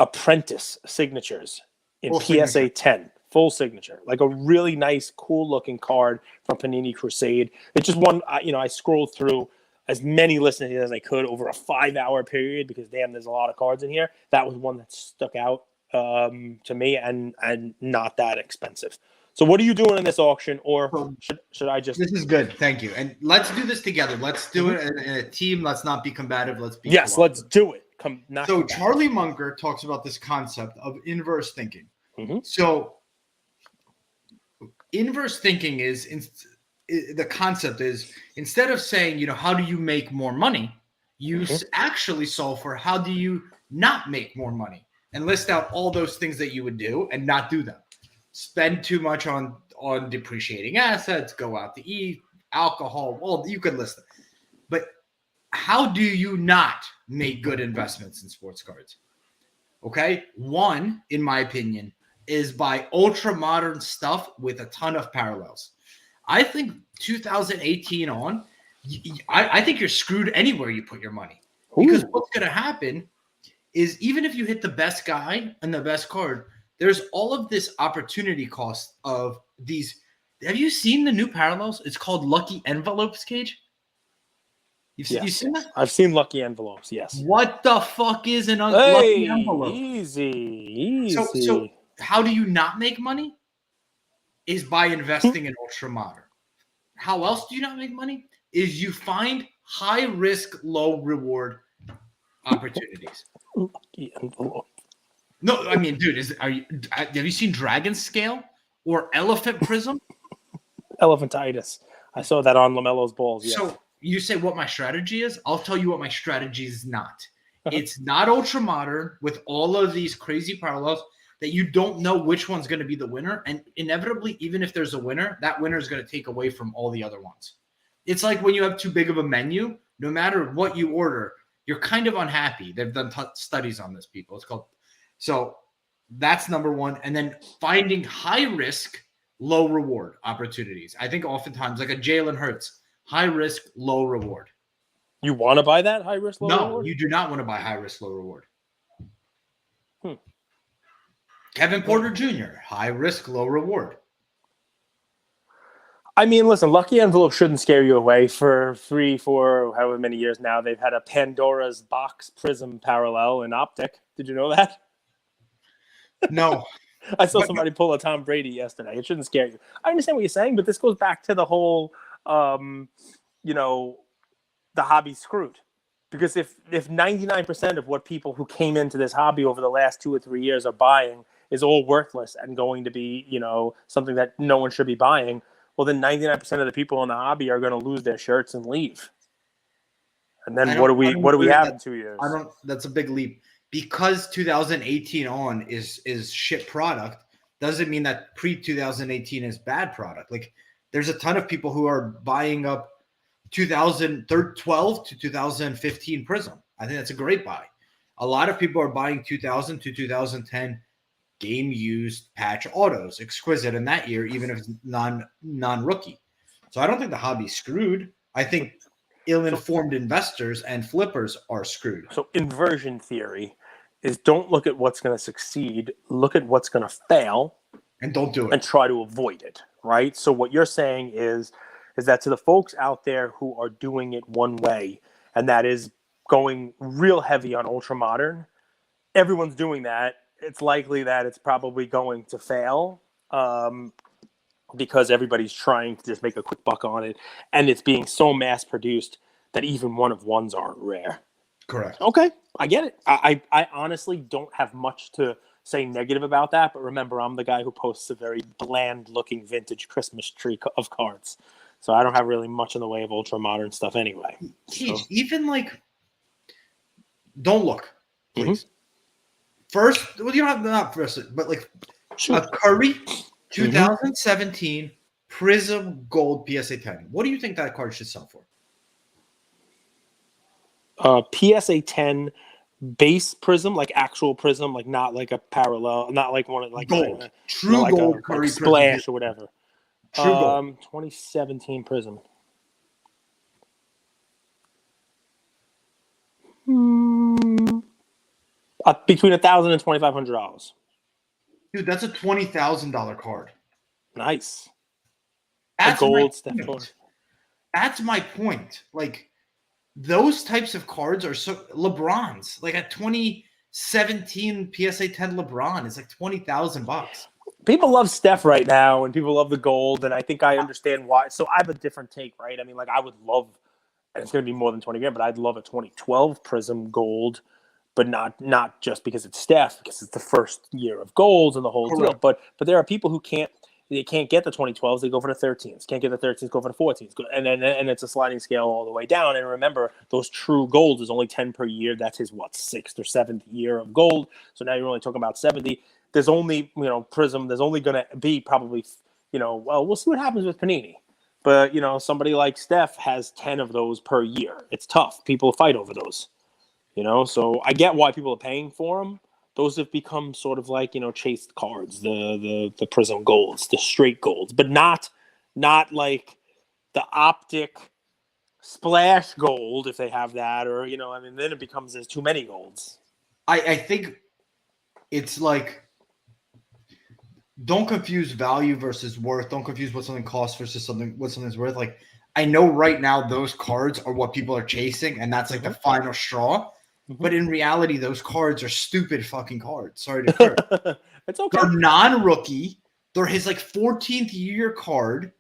Apprentice signatures in full PSA signature. 10. Full signature. Like a really nice, cool-looking card from Panini Crusade. It's just one, I scrolled through as many listeners as I could over a 5-hour period because, damn, there's a lot of cards in here. That was one that stuck out to me and not that expensive. So what are you doing in this auction, or should I just...
This is good. Thank you. And let's do this together. Let's do it in a team. Let's not be combative. Let's be
Yes, let's do it.
So Charlie Munger talks about this concept of inverse thinking.
Mm-hmm.
So inverse thinking the concept is, instead of saying, how do you make more money, you actually solve for how do you not make more money, and list out all those things that you would do and not do them. Spend too much on depreciating assets, go out to eat, alcohol. Well, you could list them. But how do you not make good investments in sports cards? Okay. One, in my opinion, is by ultra modern stuff with a ton of parallels. I think 2018 on, I think you're screwed anywhere you put your money. Because what's going to happen is, even if you hit the best guy and the best card, there's all of this opportunity cost of these. Have you seen the new parallels? It's called Lucky Envelopes, Cage. You've seen that?
I've seen Lucky Envelopes, yes.
What the fuck is an Lucky Envelope?
Easy.
So how do you not make money? Is by investing in ultra modern. How else do you not make money? Is you find high risk, low reward opportunities.
Lucky Envelope.
No, I mean, dude, have you seen Dragon Scale or Elephant Prism?
Elephantitis. I saw that on LaMelo's balls. Yes.
So you say what my strategy is? I'll tell you what my strategy is not. It's not ultra modern with all of these crazy parallels that you don't know which one's going to be the winner. And inevitably, even if there's a winner, that winner is going to take away from all the other ones. It's like when you have too big of a menu, no matter what you order, you're kind of unhappy. They've done studies on this, people. It's called, so that's number one. And then finding high risk, low reward opportunities. I think oftentimes like a Jalen Hurts, high risk, low reward.
You want to buy that high risk, low reward?
No, you do not want to buy high risk, low reward. Kevin Porter Jr., high risk, low reward.
I mean, listen, Lucky Envelope shouldn't scare you away. For 3, 4, however many years now, they've had a Pandora's Box Prism parallel in Optic. Did you know that?
No.
I saw somebody pull a Tom Brady yesterday. It shouldn't scare you. I understand what you're saying, but this goes back to the whole, the hobby screwed. Because if 99% of what people who came into this hobby over the last 2 or 3 years are buying is all worthless and going to be, something that no one should be buying, well, then 99% of the people in the hobby are going to lose their shirts and leave. And then what do we have in 2 years?
That's a big leap. Because 2018 on is shit product, doesn't mean that pre-2018 is bad product. Like, there's a ton of people who are buying up 2012 to 2015 Prism. I think that's a great buy. A lot of people are buying 2000 to 2010 game used patch autos, exquisite in that year, even if it's non-rookie. So I don't think the hobby's screwed. I think ill-informed investors and flippers are screwed.
So inversion theory is don't look at what's going to succeed, look at what's going to fail,
and don't do it.
And try to avoid it, right? So what you're saying is that to the folks out there who are doing it one way, and that is going real heavy on ultra modern, everyone's doing that. It's likely that it's probably going to fail because everybody's trying to just make a quick buck on it, and it's being so mass produced that even one of ones aren't rare.
Correct.
Okay, I get it. I honestly don't have much to say negative about that, but remember, I'm the guy who posts a very bland-looking vintage Christmas tree of cards. So I don't have really much in the way of ultra modern stuff anyway.
Even like, don't look, please. Mm-hmm. First, well, you don't have not first, but like a Curry 2017 Prism Gold PSA 10. What do you think that card should sell for?
PSA 10 base Prism, like actual Prism, like not like a parallel, not like one like
gold, true
like
gold,
Curry like Splash or whatever.
True gold.
2017 Prism. Between $1,000 and $2,500.
Dude, that's a $20,000 card.
Nice.
That's
gold
That's my point. Like, those types of cards are so LeBron's. Like a 2017 PSA 10 LeBron is like $20,000.
People love Steph right now, and people love the gold, and I think I understand why. So I have a different take, right? I mean, like, I would love, and it's going to be more than 20 grand, but I'd love a 2012 Prism gold, but not just because it's Steph, because it's the first year of golds and the whole deal. But there are people who can't get the 2012s, they go for the 13s. Can't get the 13s, go for the 14s. And it's a sliding scale all the way down. And remember, those true golds is only 10 per year. That's his, 6th or 7th year of gold. So now you're only talking about 70. There's only, Prism, there's only going to be probably, well, we'll see what happens with Panini. But, somebody like Steph has 10 of those per year. It's tough. People fight over those, So I get why people are paying for them. Those have become sort of like, chased cards, the Prism golds, the straight golds, but not like the optic splash gold, if they have that, or, then it becomes there's too many golds.
I think it's like, don't confuse value versus worth. Don't confuse what something costs versus what something's worth. Like, I know right now those cards are what people are chasing, and that's like the final straw. But in reality, those cards are stupid fucking cards. Sorry to curse.
It's okay.
They're non-rookie. They're his 14th year card.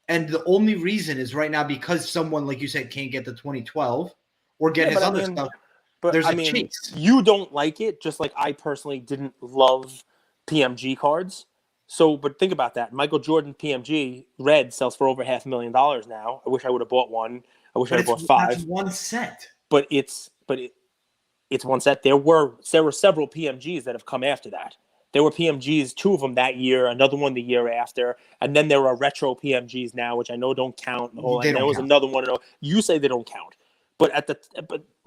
And the only reason is right now because someone, like you said, can't get the 2012 or get his other stuff.
But
there's a chase.
You don't like it, just like I personally didn't love PMG cards. So, but think about that. Michael Jordan PMG red sells for over $500,000 now. I wish I would have bought one. I wish I would have bought 5.
That's one set.
But It's one set. There were several PMGs that have come after that. There were PMGs, 2 of them that year, another one the year after, and then there are retro PMGs now, which I know don't count. And there was another one. You say they don't count, but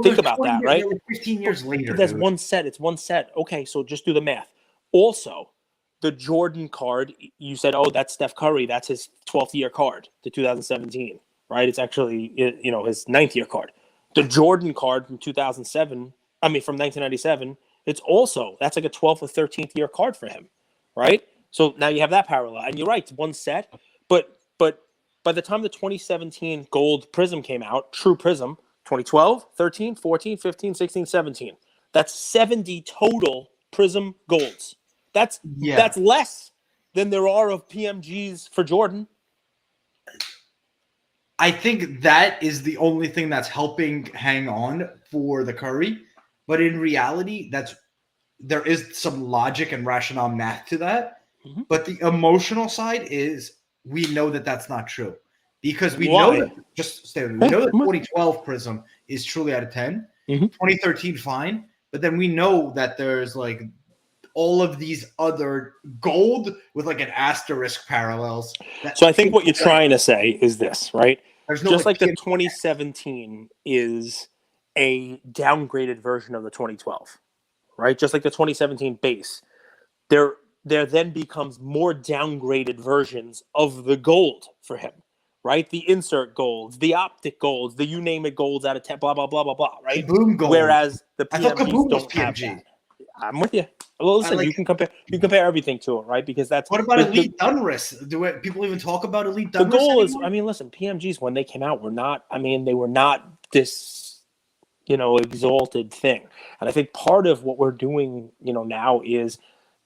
think about that, right?
15 years later.
But that's one set. It's one set. Okay, so just do the math. Also, the Jordan card, you said, oh, that's Steph Curry. That's his 12th year card, the 2017, right? It's actually, his 9th year card. The Jordan card from 1997, that's like a 12th or 13th year card for him, right? So now you have that parallel. And you're right, it's one set. But by the time the 2017 gold Prism came out, true Prism, 2012, 13, 14, 15, 16, 17. That's 70 total Prism golds. That's less than there are of PMGs for Jordan.
I think that is the only thing that's helping hang on for the Curry. But in reality, there is some logic and rationale math to that. Mm-hmm. But the emotional side is we know that that's not true. Because we know that 2012 Prism is truly out of 10. Mm-hmm. 2013, fine. But then we know that there's like all of these other gold with like an asterisk parallels.
So I think what you're trying to say is this, right? Just like the 2017 is a downgraded version of the 2012, right? Just like the 2017 base, there then becomes more downgraded versions of the gold for him, right? The insert golds, the optic golds, the you name it golds out of 10, blah, blah, blah, blah, blah, right?
Kaboom gold.
Whereas the PMGs don't have that. I'm with you. Well, listen, you can compare everything to it, right? Because that's
what about elite Dunris? Do people even talk about elite Dunris?
The goal
anymore?
is, listen, PMGs when they came out were not. They were not this, exalted thing. And I think part of what we're doing, now is,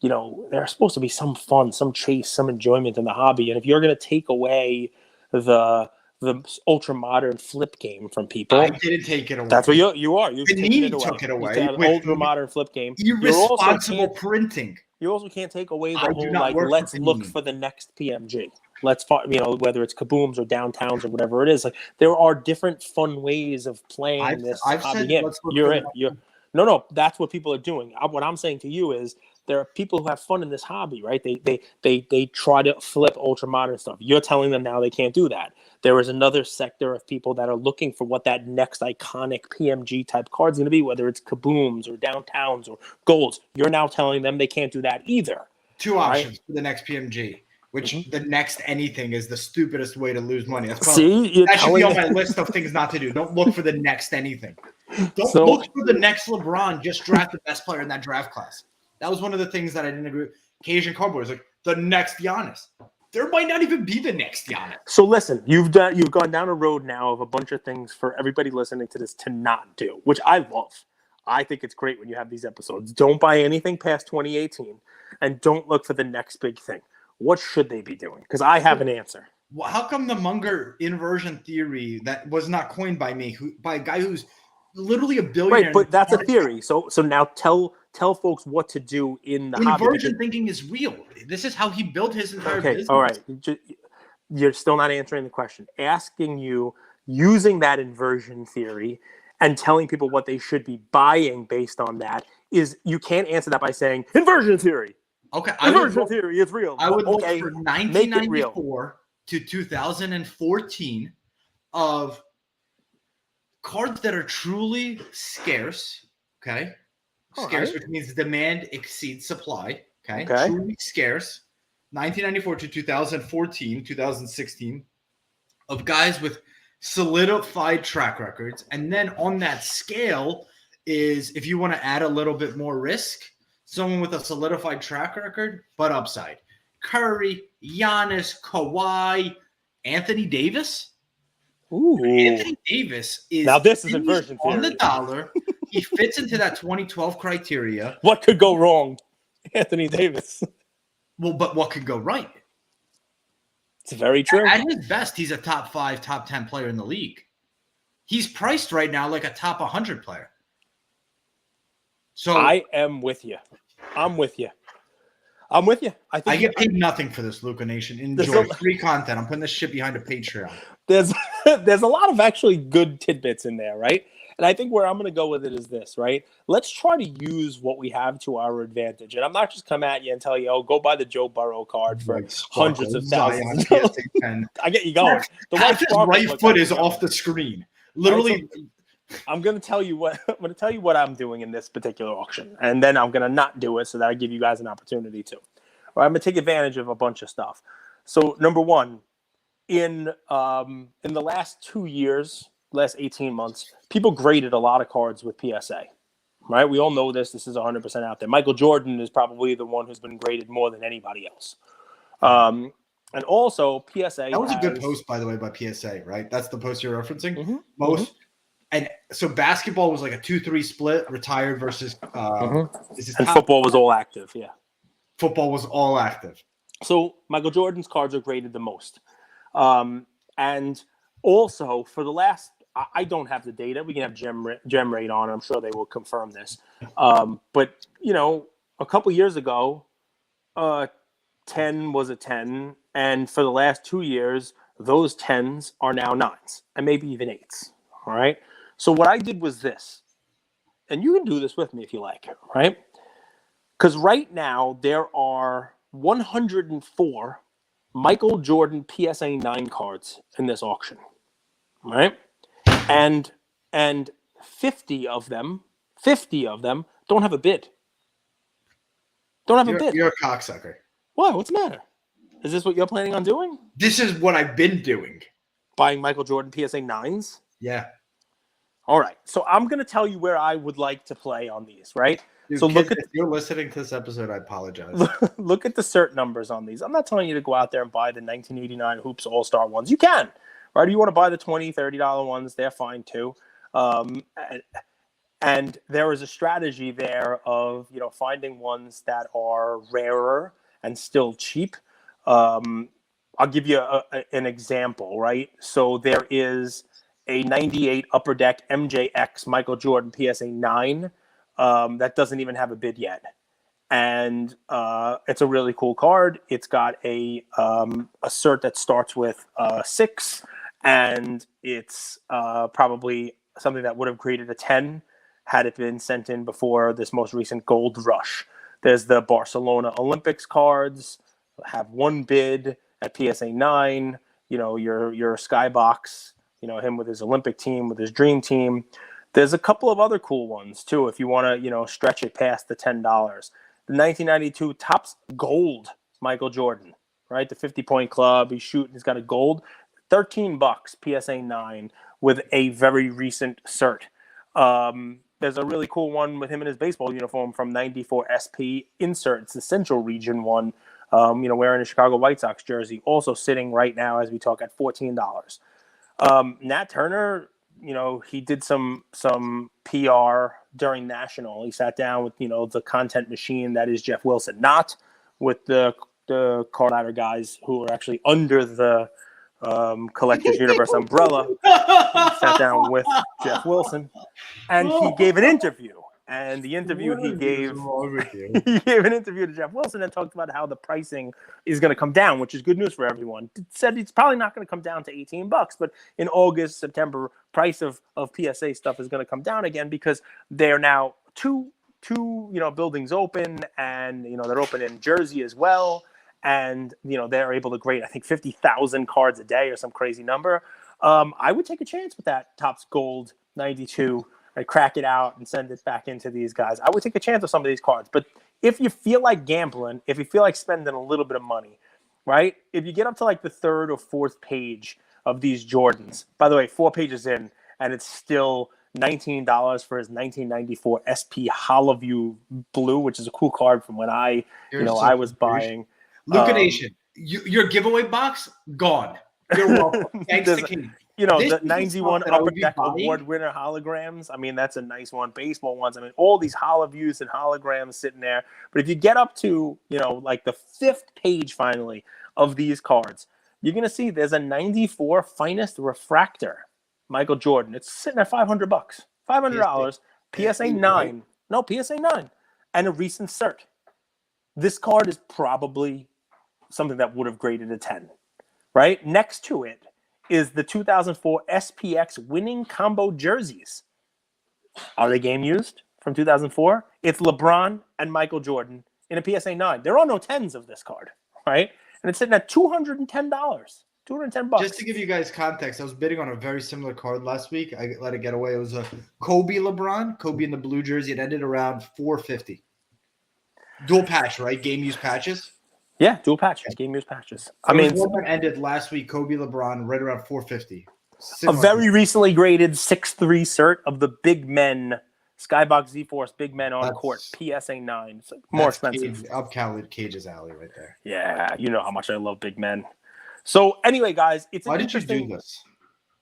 there's supposed to be some fun, some chase, some enjoyment in the hobby. And if you're going to take away the ultra modern flip game from people,
I didn't take it away.
That's what you are. You
took it away.
Ultra modern flip game.
Irresponsible printing.
You also can't take away the whole let's look for the next PMG. Let's whether it's kabooms or downtowns or whatever it is. Like there are different fun ways of playing this hobby game. You're in. No. That's what people are doing. What I'm saying to you is there are people who have fun in this hobby, right? They try to flip ultra modern stuff. You're telling them now they can't do that. There is another sector of people that are looking for what that next iconic PMG type card is going to be, whether it's kabooms or downtowns or golds. You're now telling them they can't do that either.
2 options for the next PMG, which the next anything is the stupidest way to lose money. That should be on my list of things not to do. Don't look for the next anything. Don't look for the next LeBron. Just draft the best player in that draft class. That was one of the things that I didn't agree with. Cajun Cardboard is like the next Giannis. There might not even be the next Giannis.
So listen, you've gone down a road now of a bunch of things for everybody listening to this to not do, which I love. I think it's great when you have these episodes. Don't buy anything past 2018 and don't look for the next big thing. What should they be doing? Because I have an answer.
Well, how come the Munger inversion theory that was not coined by me, by a guy who's literally a billionaire?
Right, but that's a theory. So now tell folks what to do in the hobby.
Inversion thinking is real. This is how he built his entire business.
All right. You're still not answering the question. Asking you using that inversion theory and telling people what they should be buying based on that is you can't answer that by saying inversion theory.
Okay.
Inversion theory is real.
I would look for 1994 to 2014 of cards that are truly scarce. Okay. Scarce, which means demand exceeds supply. Okay. Truly scarce. 1994 to 2014, 2016 of guys with solidified track records. And then on that scale is if you want to add a little bit more risk, someone with a solidified track record, but upside. Curry, Giannis, Kawhi, Anthony Davis.
Ooh.
Anthony Davis is
now this is inversion theory.
On the dollar. He fits into that 2012 criteria.
What could go wrong? Anthony Davis.
Well, but what could go right?
It's very true.
At his best, he's a top 5, top 10 player in the league. He's priced right now like a top 100 player. So
I am with you. I'm with you. I think I
get paid nothing for this, Luca Nation. Enjoy free content. I'm putting this shit behind a Patreon.
there's a lot of actually good tidbits in there, right? And I think where I'm going to go with it is this, right? Let's try to use what we have to our advantage. And I'm not just come at you and tell you, oh, go buy the Joe Burrow card for
White
hundreds of
Zion
thousands.
PSA 10.
I get you going. The
Half his
sparkle
right
look
foot
got
is
you going.
off the screen. Literally.
Right, so I'm going to tell you what I'm doing in this particular auction, and then I'm going to not do it so that I give you guys an opportunity to. All right, I'm going to take advantage of a bunch of stuff. So number one, in the last 2 years, last 18 months, people graded a lot of cards with PSA. Right? We all know this. This is 100% out there. Michael Jordan is probably the one who's been graded more than anybody else. And also, PSA.
That was a good post, by the way, by PSA, right? That's the post you're referencing.
Mm-hmm,
Most.
Mm-hmm.
And so basketball was like a 2-3 split, retired versus
and football was all active, yeah.
Football was all active.
So Michael Jordan's cards are graded the most. And also for the last, I don't have the data. We can have Gem Rate on. I'm sure they will confirm this. But, a couple years ago, 10 was a 10. And for the last 2 years, those 10s are now 9s and maybe even 8s. All right. So what I did was this, and you can do this with me if you like, right? Because right now there are 104 Michael Jordan PSA 9 cards in this auction, right? And 50 of them don't have a bid.
You're a cocksucker.
What? What's the matter? Is this what you're planning on doing?
This is what I've been doing.
Buying Michael Jordan PSA 9s?
Yeah.
All right. So I'm going to tell you where I would like to play on these, right?
Dude,
so
if you're listening to this episode, I apologize.
Look at the cert numbers on these. I'm not telling you to go out there and buy the 1989 Hoops All-Star ones. You can, right? If you want to buy the $20, $30 ones, they're fine too. And there is a strategy there of, finding ones that are rarer and still cheap. I'll give you an example, right? So there is a 98 Upper Deck MJX Michael Jordan PSA 9 that doesn't even have a bid yet. And it's a really cool card. It's got a cert that starts with 6, and it's probably something that would have created a 10 had it been sent in before this most recent gold rush. There's the Barcelona Olympics cards, have one bid at PSA 9, your Skybox, him with his Olympic team, with his dream team. There's a couple of other cool ones too, if you want to, stretch it past the $10. The 1992 Topps Gold Michael Jordan, right? The 50-point club. He's shooting. He's got a gold. $13 PSA 9 with a very recent cert. There's a really cool one with him in his baseball uniform from 94 SP insert. It's the Central Region one, wearing a Chicago White Sox jersey. Also sitting right now as we talk at $14. Nat Turner, he did some PR during National. He sat down with, the content machine that is Jeff Wilson, not with the card ladder guys who are actually under the Collectors Universe umbrella. He sat down with Jeff Wilson, and he gave an interview. And the interview he gave an interview to Jeff Wilson and talked about how the pricing is going to come down, which is good news for everyone. It said it's probably not going to come down to $18, but in August, September, price of PSA stuff is going to come down again because they're now two buildings open, and they're open in Jersey as well, and they're able to grade I think 50,000 cards a day or some crazy number. I would take a chance with that Topps Gold 92. I crack it out and send it back into these guys. I would take a chance with some of these cards. But if you feel like gambling, if you feel like spending a little bit of money, right? If you get up to like the 3rd or 4th page of these Jordans, by the way, 4 pages in, and it's still $19 for his 1994 SP Hollowview Blue, which is a cool card from when I was buying.
Luka Nation, your giveaway box, gone. You're welcome. Thanks to King.
The 91 Upper Deck Award winner holograms. I mean, that's a nice one. Baseball ones. I mean, all these HoloViews and holograms sitting there. But if you get up to, like the 5th page finally of these cards, you're going to see there's a 94 Finest Refractor Michael Jordan. It's sitting at $500. $500. PSA 9. No, PSA 9. And a recent cert. This card is probably something that would have graded a 10. Right? Next to it is the 2004 SPX winning combo jerseys. Are they game used from 2004? It's LeBron and Michael Jordan in a PSA 9. There are no 10s of this card, right? And it's sitting at $210. $210.
Just to give you guys context, I was bidding on a very similar card last week. I let it get away. It was a Kobe LeBron, Kobe in the blue jersey. It ended around $450. Dual patch, right? Game use patches.
Yeah, dual patches, game use patches.
I mean, one that ended last week, Kobe LeBron, right around $450.
A very recently graded 6'3" cert of the big men, Skybox Z-Force big men on court, PSA 9. It's more expensive.
Up Cage's alley right there.
Yeah, you know how much I love big men. So anyway, guys, it's
why did you do this?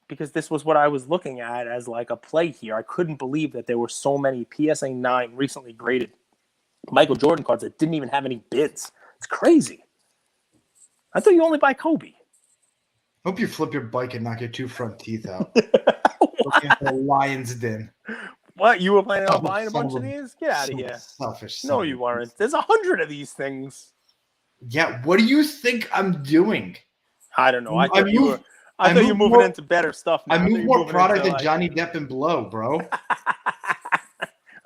Because this was what I was looking at as like a play here. I couldn't believe that there were so many PSA 9 recently graded Michael Jordan cards that didn't even have any bids. It's crazy. I thought you only buy Kobe.
Hope you flip your bike and knock your 2 front teeth out. Looking at the lion's den.
What? You were planning on buying a bunch of these? Get out of here.
Selfish.
No, you weren't. There's 100 of these things.
Yeah, what do you think I'm doing?
I don't know. I thought you were moving into better stuff now.
I move more product than Johnny Depp and Blow, bro.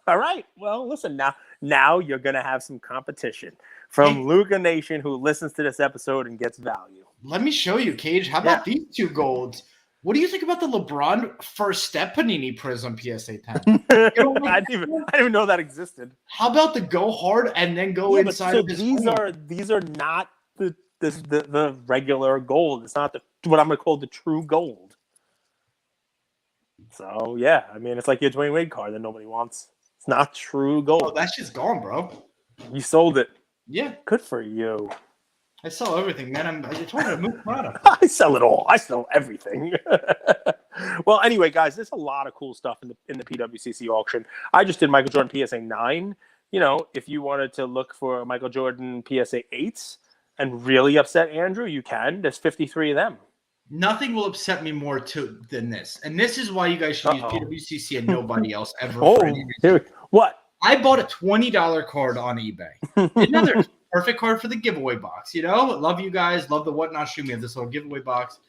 All right. Well, listen, now you're going to have some competition from Luca Nation, who listens to this episode and gets value.
Let me show you, Cage. How about these 2 golds? What do you think about the LeBron First Step Panini Prism PSA 10?
I didn't even know that existed.
How about the go hard and then go inside of his
these are not the regular gold. It's not what I'm going to call the true gold. So, yeah, I mean, it's like your Dwayne Wade card that nobody wants. It's not true gold.
Oh, that shit's gone, bro.
You sold it.
Yeah.
Good for you.
I sell everything, man. I told you to move product.
I sell it all. I sell everything. Well, anyway, guys, there's a lot of cool stuff in the PWCC auction. I just did Michael Jordan PSA 9. You know, if you wanted to look for Michael Jordan PSA 8s and really upset Andrew, you can. There's 53 of them.
Nothing will upset me more than this. And this is why you guys should use PWCC and nobody else ever.
What?
I bought a $20 card on eBay. Another perfect card for the giveaway box. You know, love you guys. Love the Whatnot stream. We have this little giveaway box.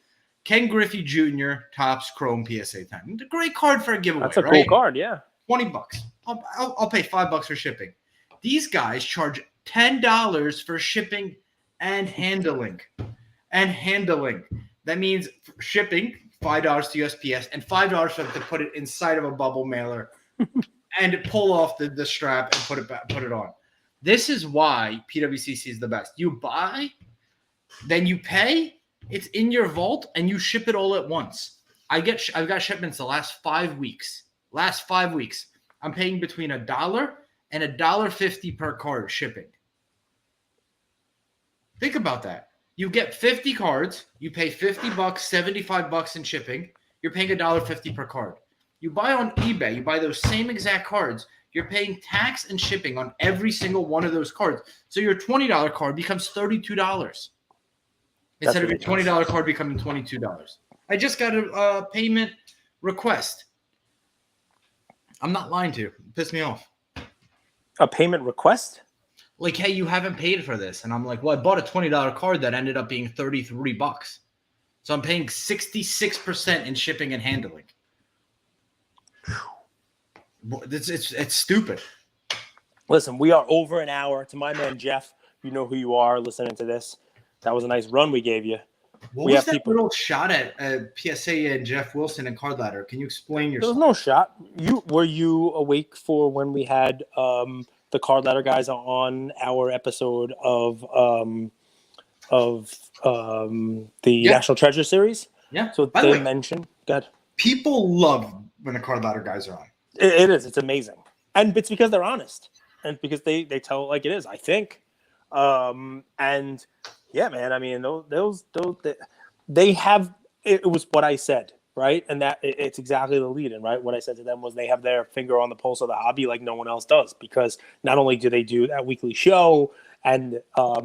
Ken Griffey Jr. Topps Chrome PSA 10. A great card for a giveaway.
That's a cool card, yeah.
$20. I'll pay $5 for shipping. These guys charge $10 for shipping and handling. That means shipping, $5 to USPS, and $5 for them to put it inside of a bubble mailer and pull off the strap and put it on. This is why PWCC is the best. You buy, then you pay, it's in your vault, and you ship it all at once. I've got shipments the last 5 weeks. I'm paying between $1 and $1.50 per card shipping. Think about that. You get 50 cards, you pay $50, $75 in shipping, you're paying $1.50 per card. You buy on eBay, you buy those same exact cards, you're paying tax and shipping on every single one of those cards. So your $20 card becomes $32 instead of your $20 card becoming $22. I just got a payment request. I'm not lying to you. It pissed me off.
A payment request?
Like, hey, you haven't paid for this. And I'm like, well, I bought a $20 card that ended up being $33. So I'm paying 66% in shipping and handling. It's stupid.
Listen, we are over an hour. To my man, Jeff, you know who you are listening to this. That was a nice run we gave you.
What was that little shot at PSA and Jeff Wilson and Card Ladder? Can you explain yourself?
There was no shot. Were you awake for when we had the Card Ladder guys on our episode of the National Treasure Series?
Yeah.
So they mentioned that
people love when the Card Ladder guys are on.
It is. It's amazing, and it's because they're honest, and because they tell it like it is. I think, and yeah, man. I mean, those they have. It was what I said, right? And that it's exactly the lead-in, right? What I said to them was they have their finger on the pulse of the hobby like no one else does, because not only do they do that weekly show and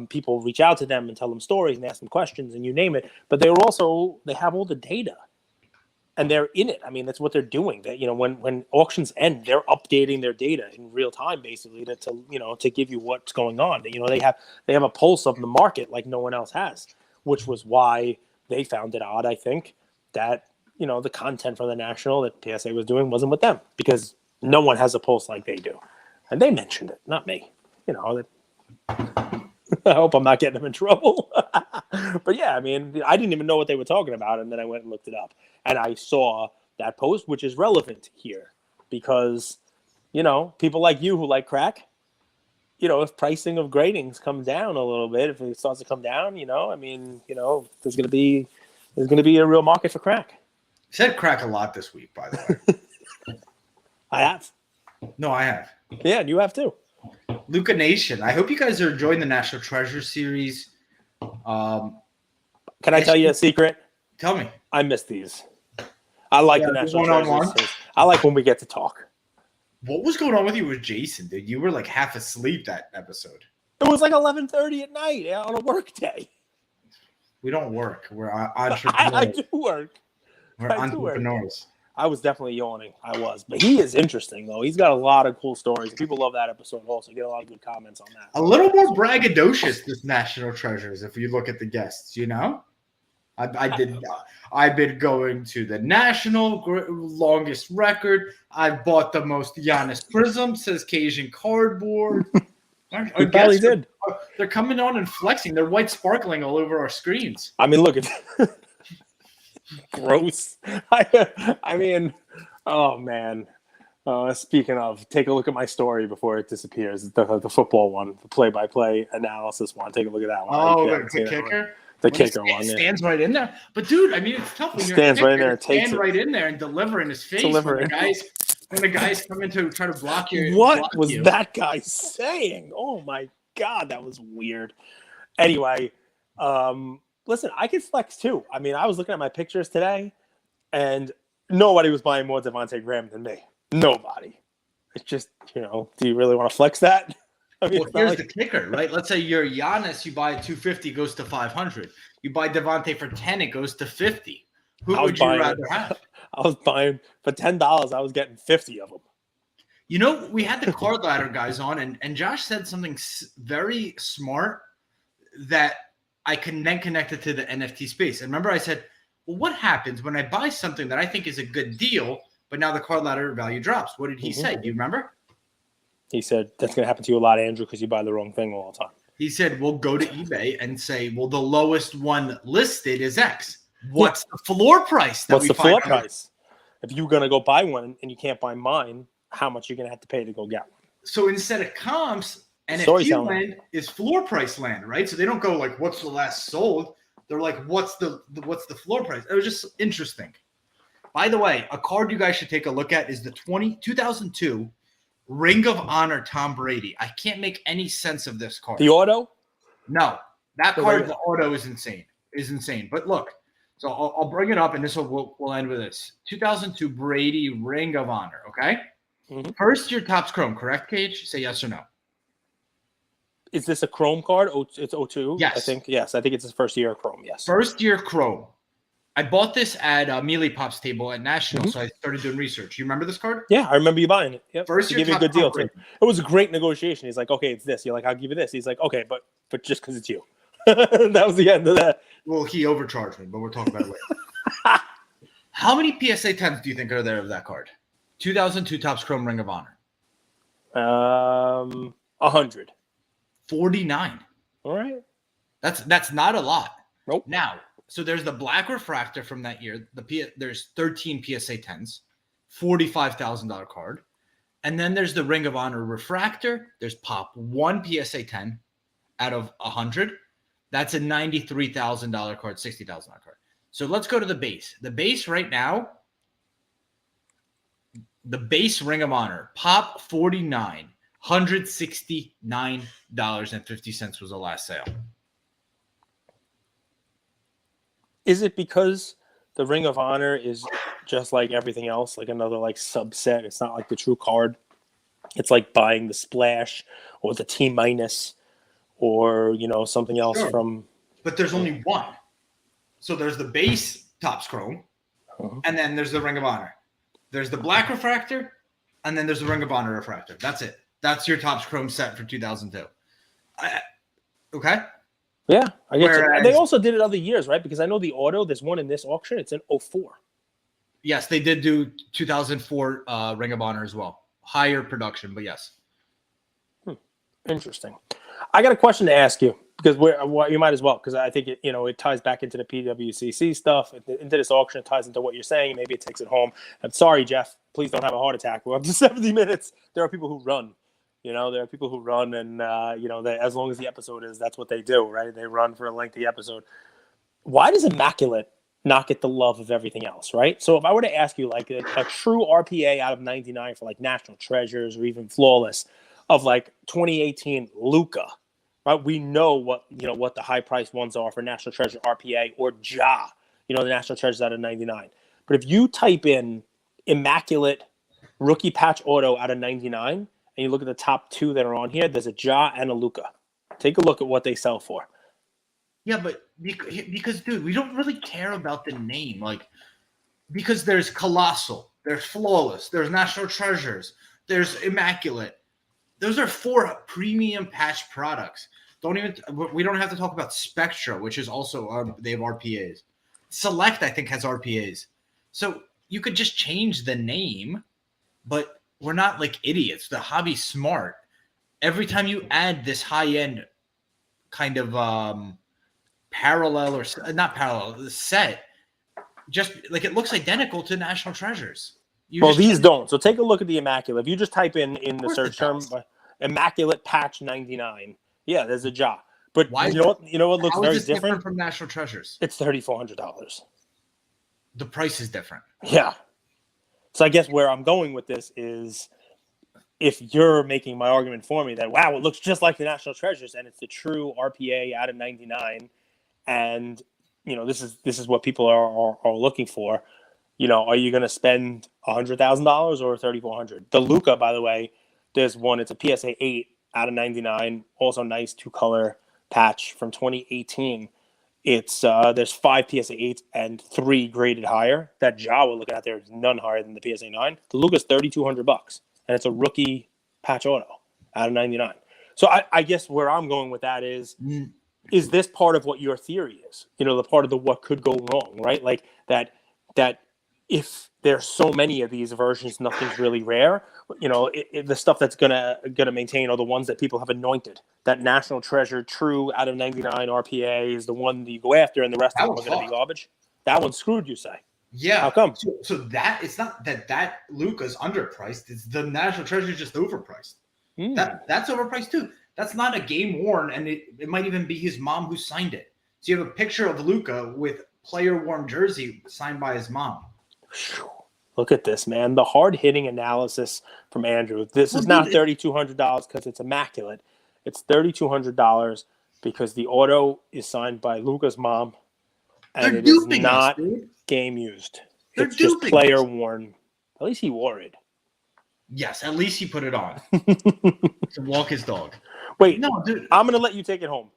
people reach out to them and tell them stories and ask them questions and you name it, but they have all the data. And they're in it. I mean, that's what they're doing. That, you know, when auctions end, they're updating their data in real time, basically, to give you what's going on. You know, they have a pulse of the market like no one else has, which was why they found it odd, I think, that, the content from the National that PSA was doing wasn't with them because no one has a pulse like they do. And they mentioned it, not me. I hope I'm not getting them in trouble. But yeah, I mean, I didn't even know what they were talking about, and then I went and looked it up. And I saw that post, which is relevant here because, people like you who like crack, if pricing of gradings comes down a little bit, if it starts to come down, there's going to be a real market for crack.
You said crack a lot this week, by the way.
I have.
No, I have.
Yeah, and you have too.
Luca Nation, I hope you guys are enjoying the National Treasure series.
Can I tell you a secret?
Tell me.
I miss these. I like the National Treasure series. I like when we get to talk.
What was going on with you with Jason, dude? You were like half asleep that episode.
It was like 11:30 at night on a work day.
We don't work. We're entrepreneurs.
I do work.
We're entrepreneurs.
I was definitely yawning. I was. But he is interesting, though. He's got a lot of cool stories. People love that episode also. You get a lot of good comments on that.
A little more braggadocious, this National Treasures, if you look at the guests, I've been going to the national longest record. I've bought the most Giannis Prism, says Cajun Cardboard.
He probably did.
They're coming on and flexing. They're white sparkling all over our screens.
I mean, look at gross. I mean, oh man. Speaking of, take a look at my story before it disappears. The football one, the play-by-play analysis one. Take a look at that one.
Oh, the kicker.
The kicker one
stands right in there. But dude, I mean, it's tough when you're
stands right in there and takes
stand right in there and deliver in his face. When the guys come in to try to block you.
What was that guy saying? Oh my God, that was weird. Anyway, listen, I can flex too. I mean, I was looking at my pictures today, and nobody was buying more Devontae Graham than me. Nobody. It's just, do you really want to flex that? I mean,
well, here's the kicker, right? Let's say you're Giannis, you buy at 250, goes to 500. You buy Devontae for 10, it goes to 50. Who would you rather have?
I was buying for $10. I was getting 50 of them.
We had the card ladder guys on, and Josh said something very smart that I can then connect it to the NFT space. And remember, I said, well, what happens when I buy something that I think is a good deal, but now the card ladder value drops? What did he say? Do you remember?
He said, that's going to happen to you a lot, Andrew, because you buy the wrong thing all the time.
He said, we'll go to eBay and say, well, the lowest one listed is X. What's the floor price?
What's the floor price? If you're going to go buy one and you can't buy mine, how much you're going to have to pay to go get one?
So instead of comps, NFT land is floor price land, right? So they don't go like, what's the last sold? They're like, what's the floor price? It was just interesting. By the way, a card you guys should take a look at is the 2002 Ring of Honor Tom Brady. I can't make any sense of this card.
The auto?
No. That card, the auto is insane. But look, so I'll bring it up, and we'll end with this. 2002 Brady Ring of Honor, okay? Mm-hmm. First year Topps Chrome, correct, Cage? Say yes or no.
Is this a Chrome card? It's 02?
Yes.
I think it's his first year of Chrome, yes.
First year Chrome. I bought this at Mealy Pop's table at National, so I started doing research. You remember this card?
Yeah, I remember you buying it. Yep.
First
year,
he
gave you a good deal too. It was a great negotiation. He's like, okay, it's this. You're like, I'll give you this. He's like, okay, but just because it's you. That was the end of that.
Well, he overcharged me, but we'll talk about it later. How many PSA 10s do you think are there of that card? 2002 Topps Chrome Ring of Honor.
100.
49.
All right.
That's not a lot.
Nope.
Now, so there's the black refractor from that year. There's 13 PSA 10s, $45,000 card. And then there's the Ring of Honor refractor. There's pop 1 PSA 10 out of 100. That's a $93,000 card, $60,000 card. So let's go to the base. The base right now, the base Ring of Honor, pop 49, $169.50 was the last sale.
Is it because the Ring of Honor is just like everything else, like another like subset? It's not like the true card. It's like buying the splash or the T minus or, something else from.
But there's only one. So there's the base Topps Chrome, and then there's the Ring of Honor. There's the black refractor, and then there's the Ring of Honor refractor. That's it. That's your Topps Chrome set for 2002. Okay?
Yeah, I get you.
Whereas,
They also did it other years, right? Because I know the auto, there's one in this auction. It's in 04.
yes, they did do 2004 Ring of Honor as well. Higher production, but yes.
Interesting. I got a question to ask you because you might as well, because I think it ties back into the PWCC stuff, into this auction. It ties into what you're saying. Maybe it takes it home. I'm sorry, Jeff. Please don't have a heart attack. We're up to 70 minutes. There are people who run. There are people who run, and as long as the episode is, that's what they do, right? They run for a lengthy episode. Why does Immaculate not get the love of everything else, right? So if I were to ask you like a true RPA out of 99 for like National Treasures or even Flawless of like 2018 Luca, right? We know what the high price ones are for National Treasure RPA or Ja, the National Treasures out of 99. But if you type in Immaculate rookie patch auto out of 99 and you look at the top two that are on here, there's a Ja and a Luca. Take a look at what they sell for.
Yeah, but because, dude, we don't really care about the name. Like, because there's Colossal, there's Flawless, there's National Treasures, there's Immaculate. Those are 4 premium patch products. We don't have to talk about Spectra, which is also they have RPAs. Select, I think, has RPAs. So you could just change the name, but we're not like idiots. The hobby's smart. Every time you add this high-end kind of parallel or not parallel, the set, just like it looks identical to National Treasures.
These don't. So take a look at the Immaculate. If you just type in the search term Immaculate patch 99, yeah, there's a Ja. But
why?
You know what looks very
different from National Treasures?
It's $3,400.
The price is different.
Yeah. So I guess where I'm going with this is, if you're making my argument for me that, wow, it looks just like the National Treasures and it's the true RPA out of 99, and this is what people are looking for, are you going to spend $100,000 or $3,400? The Luca, by the way, there's one. It's a PSA 8 out of 99. Also nice 2-color patch from 2018. It's there's 5 PSA 8s and 3 graded higher. That Ja we're looking at there is none higher than the PSA 9. The Luca's $3,200, and it's a rookie patch auto out of 99. So I guess where I'm going with that is this part of what your theory is? The part of the what could go wrong, right? Like that if there's so many of these versions, nothing's really rare. The stuff that's gonna maintain are the ones that people have anointed. That National Treasure True out of 99 RPA is the one that you go after, and the rest of them are going to be garbage. That one's screwed, you say?
Yeah.
How come?
So that it's not that Luca's underpriced. It's the National Treasure just overpriced. That's overpriced too. That's not a game worn, and it might even be his mom who signed it. So you have a picture of Luca with player worn jersey signed by his mom.
Look at this, man. The hard-hitting analysis from Andrew. This is not $3,200 because it's Immaculate. It's $3,200 because the auto is signed by Luca's mom, and it is not game used. It's just player worn. At least he wore it.
Yes, at least he put it on to walk his dog.
Wait, no, dude. I'm going to let you take it home.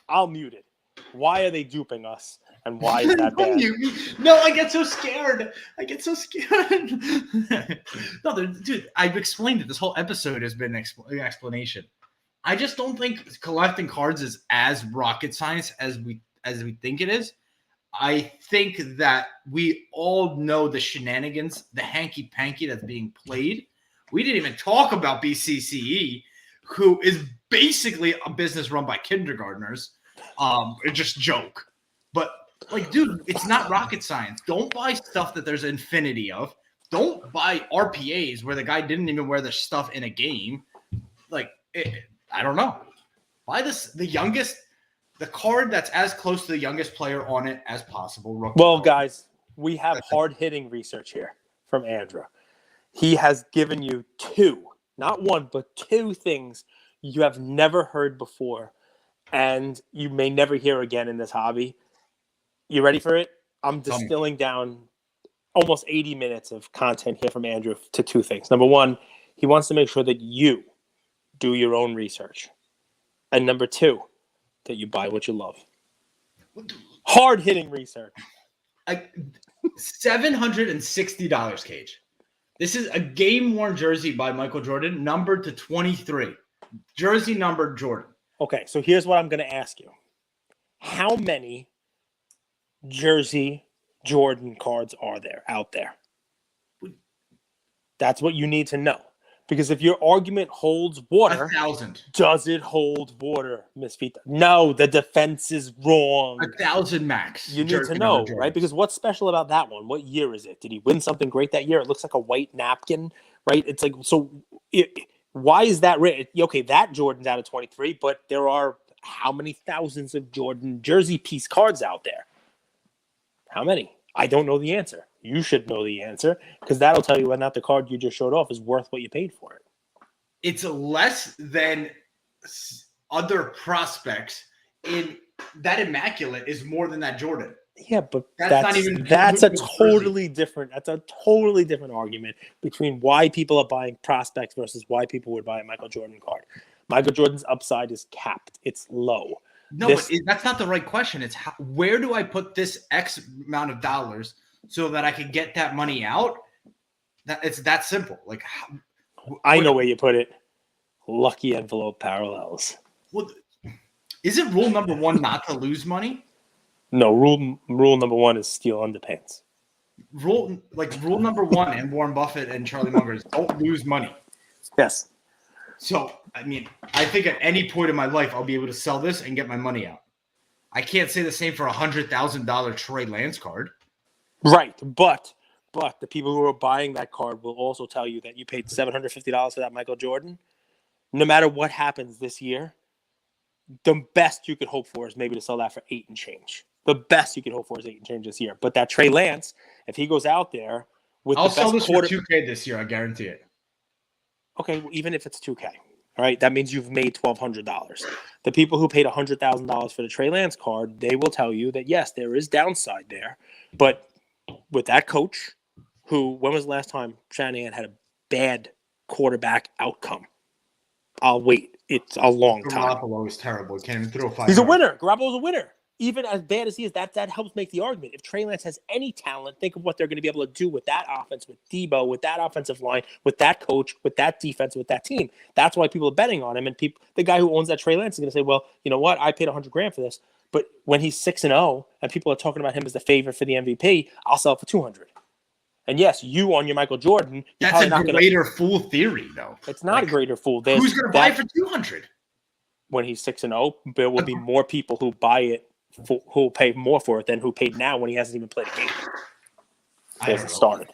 I'll mute it. Why are they duping us? And why is that bad?
No, I get so scared. No, dude, I've explained it. This whole episode has been an explanation. I just don't think collecting cards is as rocket science as we think it is. I think that we all know the shenanigans, the hanky-panky that's being played. We didn't even talk about BCCE, who is basically a business run by kindergartners. It's just joke. But like, dude, it's not rocket science. Don't buy stuff that there's infinity of. Don't buy RPAs where the guy didn't even wear the stuff in a game. Like, I don't know. Buy the card that's as close to the youngest player on it as possible.
Well, guys, we have hard-hitting research here from Andrew. He has given you 2, not 1, but 2 things you have never heard before, and you may never hear again in this hobby. You ready for it? I'm distilling down almost 80 minutes of content here from Andrew to 2 things. Number 1, he wants to make sure that you do your own research. And number 2, that you buy what you love. Hard-hitting research.
$760, Cage. This is a game-worn jersey by Michael Jordan, numbered to 23. Jersey numbered Jordan.
Okay, so here's what I'm going to ask you. How many jersey Jordan cards are there out there? That's what you need to know. Because if your argument holds water,
1,000.
Does it hold water, Miss Vita? No, the defense is wrong.
1,000 max.
You need to know, right? Because what's special about that one? What year is it? Did he win something great that year? It looks like a white napkin, right? It's like, so why is that rare? Okay, that Jordan's out of 23, but there are how many thousands of Jordan jersey piece cards out there? How many? I don't know the answer. You should know the answer because that'll tell you whether or not the card you just showed off is worth what you paid for it.
It's less than other prospects. In that Immaculate is more than that Jordan.
Yeah, but that's a totally different argument between why people are buying prospects versus why people would buy a Michael Jordan card. Michael Jordan's upside is capped. It's low.
No, but that's not the right question. It's where do I put this X amount of dollars so that I can get that money out? It's that simple. Like,
I know where you put it. Lucky envelope parallels.
Well, isn't rule number one not to lose money?
No, rule number one is steal underpants.
Rule number one, and Warren Buffett and Charlie Munger is don't lose money.
Yes.
So, I mean, I think at any point in my life, I'll be able to sell this and get my money out. I can't say the same for $100,000 Trey Lance card.
Right, but the people who are buying that card will also tell you that you paid $750 for that Michael Jordan. No matter what happens this year, the best you could hope for is maybe to sell that for $8 and change. The best you could hope for is $8 and change this year. But that Trey Lance, if he goes out there with
I'll
the
sell
best
this for $2K this year. I guarantee it.
Okay, well, even if it's $2K, all right, that means you've made $1,200. The people who paid $100,000 for the Trey Lance card, they will tell you that yes, there is downside there, but with that coach, who when was the last time Shanahan had a bad quarterback outcome? I'll wait. It's a long time.
Garoppolo is terrible. He can't even throw 5
He's a
yards.
winner. Garoppolo's a winner. Even as bad as he is, that helps make the argument. If Trey Lance has any talent, think of what they're going to be able to do with that offense, with Debo, with that offensive line, with that coach, with that defense, with that team. That's why people are betting on him. And the guy who owns that Trey Lance is going to say, well, you know what? I paid $100,000 for this. But when he's 6-0 and people are talking about him as the favorite for the MVP, I'll sell it for $200,000. And yes, you on your Michael Jordan.
That's a greater fool theory, though.
It's not a greater fool.
Who's going to buy it for $200,000?
When he's 6-0, there will be more people who buy it, who will pay more for it than who paid now when he hasn't even played a game. He hasn't started.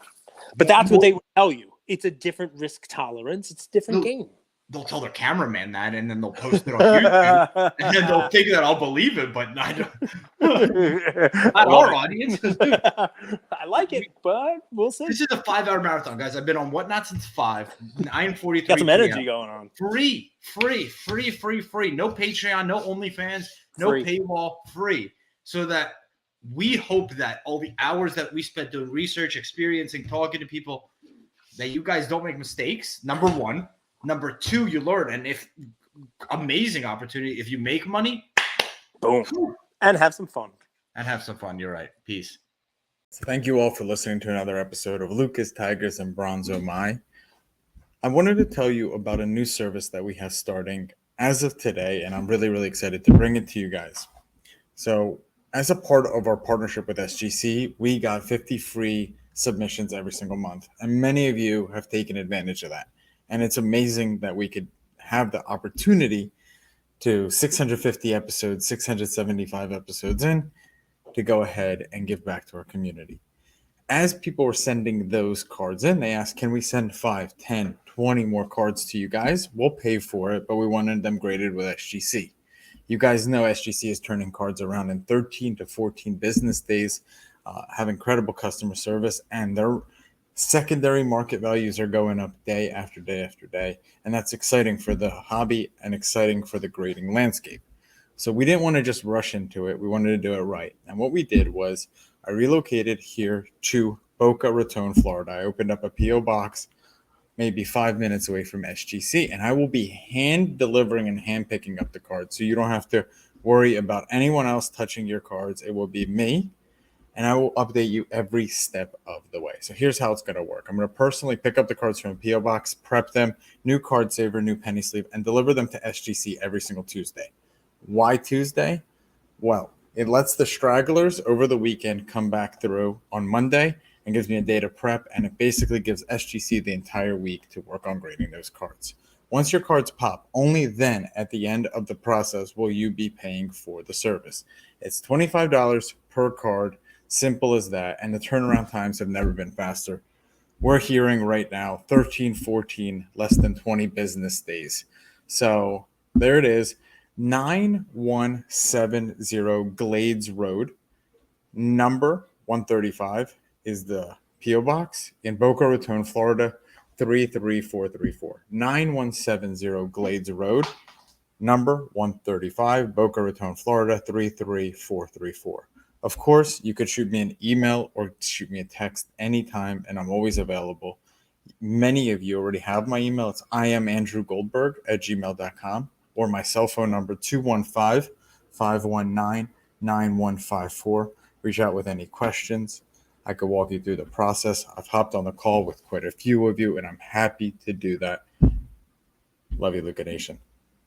But that's what they would tell you. It's a different risk tolerance. It's a different game.
They'll tell their cameraman that, and then they'll post it on YouTube, and then they'll think that I'll believe it, but I don't. Not our audience.
I like it, but we'll see.
This is a 5-hour marathon, guys. I've been on Whatnot since 5. 9:43.
Got some energy going on.
Free. No Patreon, no OnlyFans, no paywall. Free. So that we hope that all the hours that we spent doing research, experiencing, talking to people, that you guys don't make mistakes. Number one. Number two, you learn. And if amazing opportunity, if you make money,
boom. And have some fun.
You're right. Peace.
So thank you all for listening to another episode of Lucas, Tigers, and Bronzo Mai. I wanted to tell you about a new service that we have starting as of today, and I'm really, really excited to bring it to you guys. So as a part of our partnership with SGC, we got 50 free submissions every single month. And many of you have taken advantage of that. And it's amazing that we could have the opportunity to 650 episodes, 675 episodes in, to go ahead and give back to our community. As people were sending those cards in, they asked, can we send 5, 10, 20 more cards to you guys? We'll pay for it, but we wanted them graded with SGC. You guys know SGC is turning cards around in 13 to 14 business days, have incredible customer service, and their secondary market values are going up day after day after day. And that's exciting for the hobby and exciting for the grading landscape. So we didn't want to just rush into it. We wanted to do it right. And what we did was I relocated here to Boca Raton, Florida. I opened up a P.O. box maybe 5 minutes away from SGC, and I will be hand delivering and hand picking up the cards. So you don't have to worry about anyone else touching your cards. It will be me. And I will update you every step of the way. So here's how it's going to work. I'm going to personally pick up the cards from a P.O. box, prep them, new card saver, new penny sleeve, and deliver them to SGC every single Tuesday. Why Tuesday? Well, It lets the stragglers over the weekend come back through on Monday and gives me a day to prep, and it basically gives SGC the entire week to work on grading those cards. Once your cards pop, only then at the end of the process will you be paying for the service. It's $25 per card, simple as that, and the turnaround times have never been faster. We're hearing right now 13, 14, less than 20 business days. So there it is, 9170 Glades Road, number 135 is the P.O. Box in Boca Raton, Florida, 33434. 9170 Glades Road, number 135, Boca Raton, Florida, 33434. Of course, you could shoot me an email or shoot me a text anytime, and I'm always available. Many of you already have my email. It's iamandrewgoldberg@gmail.com, or my cell phone number, 215-519-9154. Reach out with any questions. I could walk you through the process. I've hopped on the call with quite a few of you, and I'm happy to do that. Love you, Luca Nation.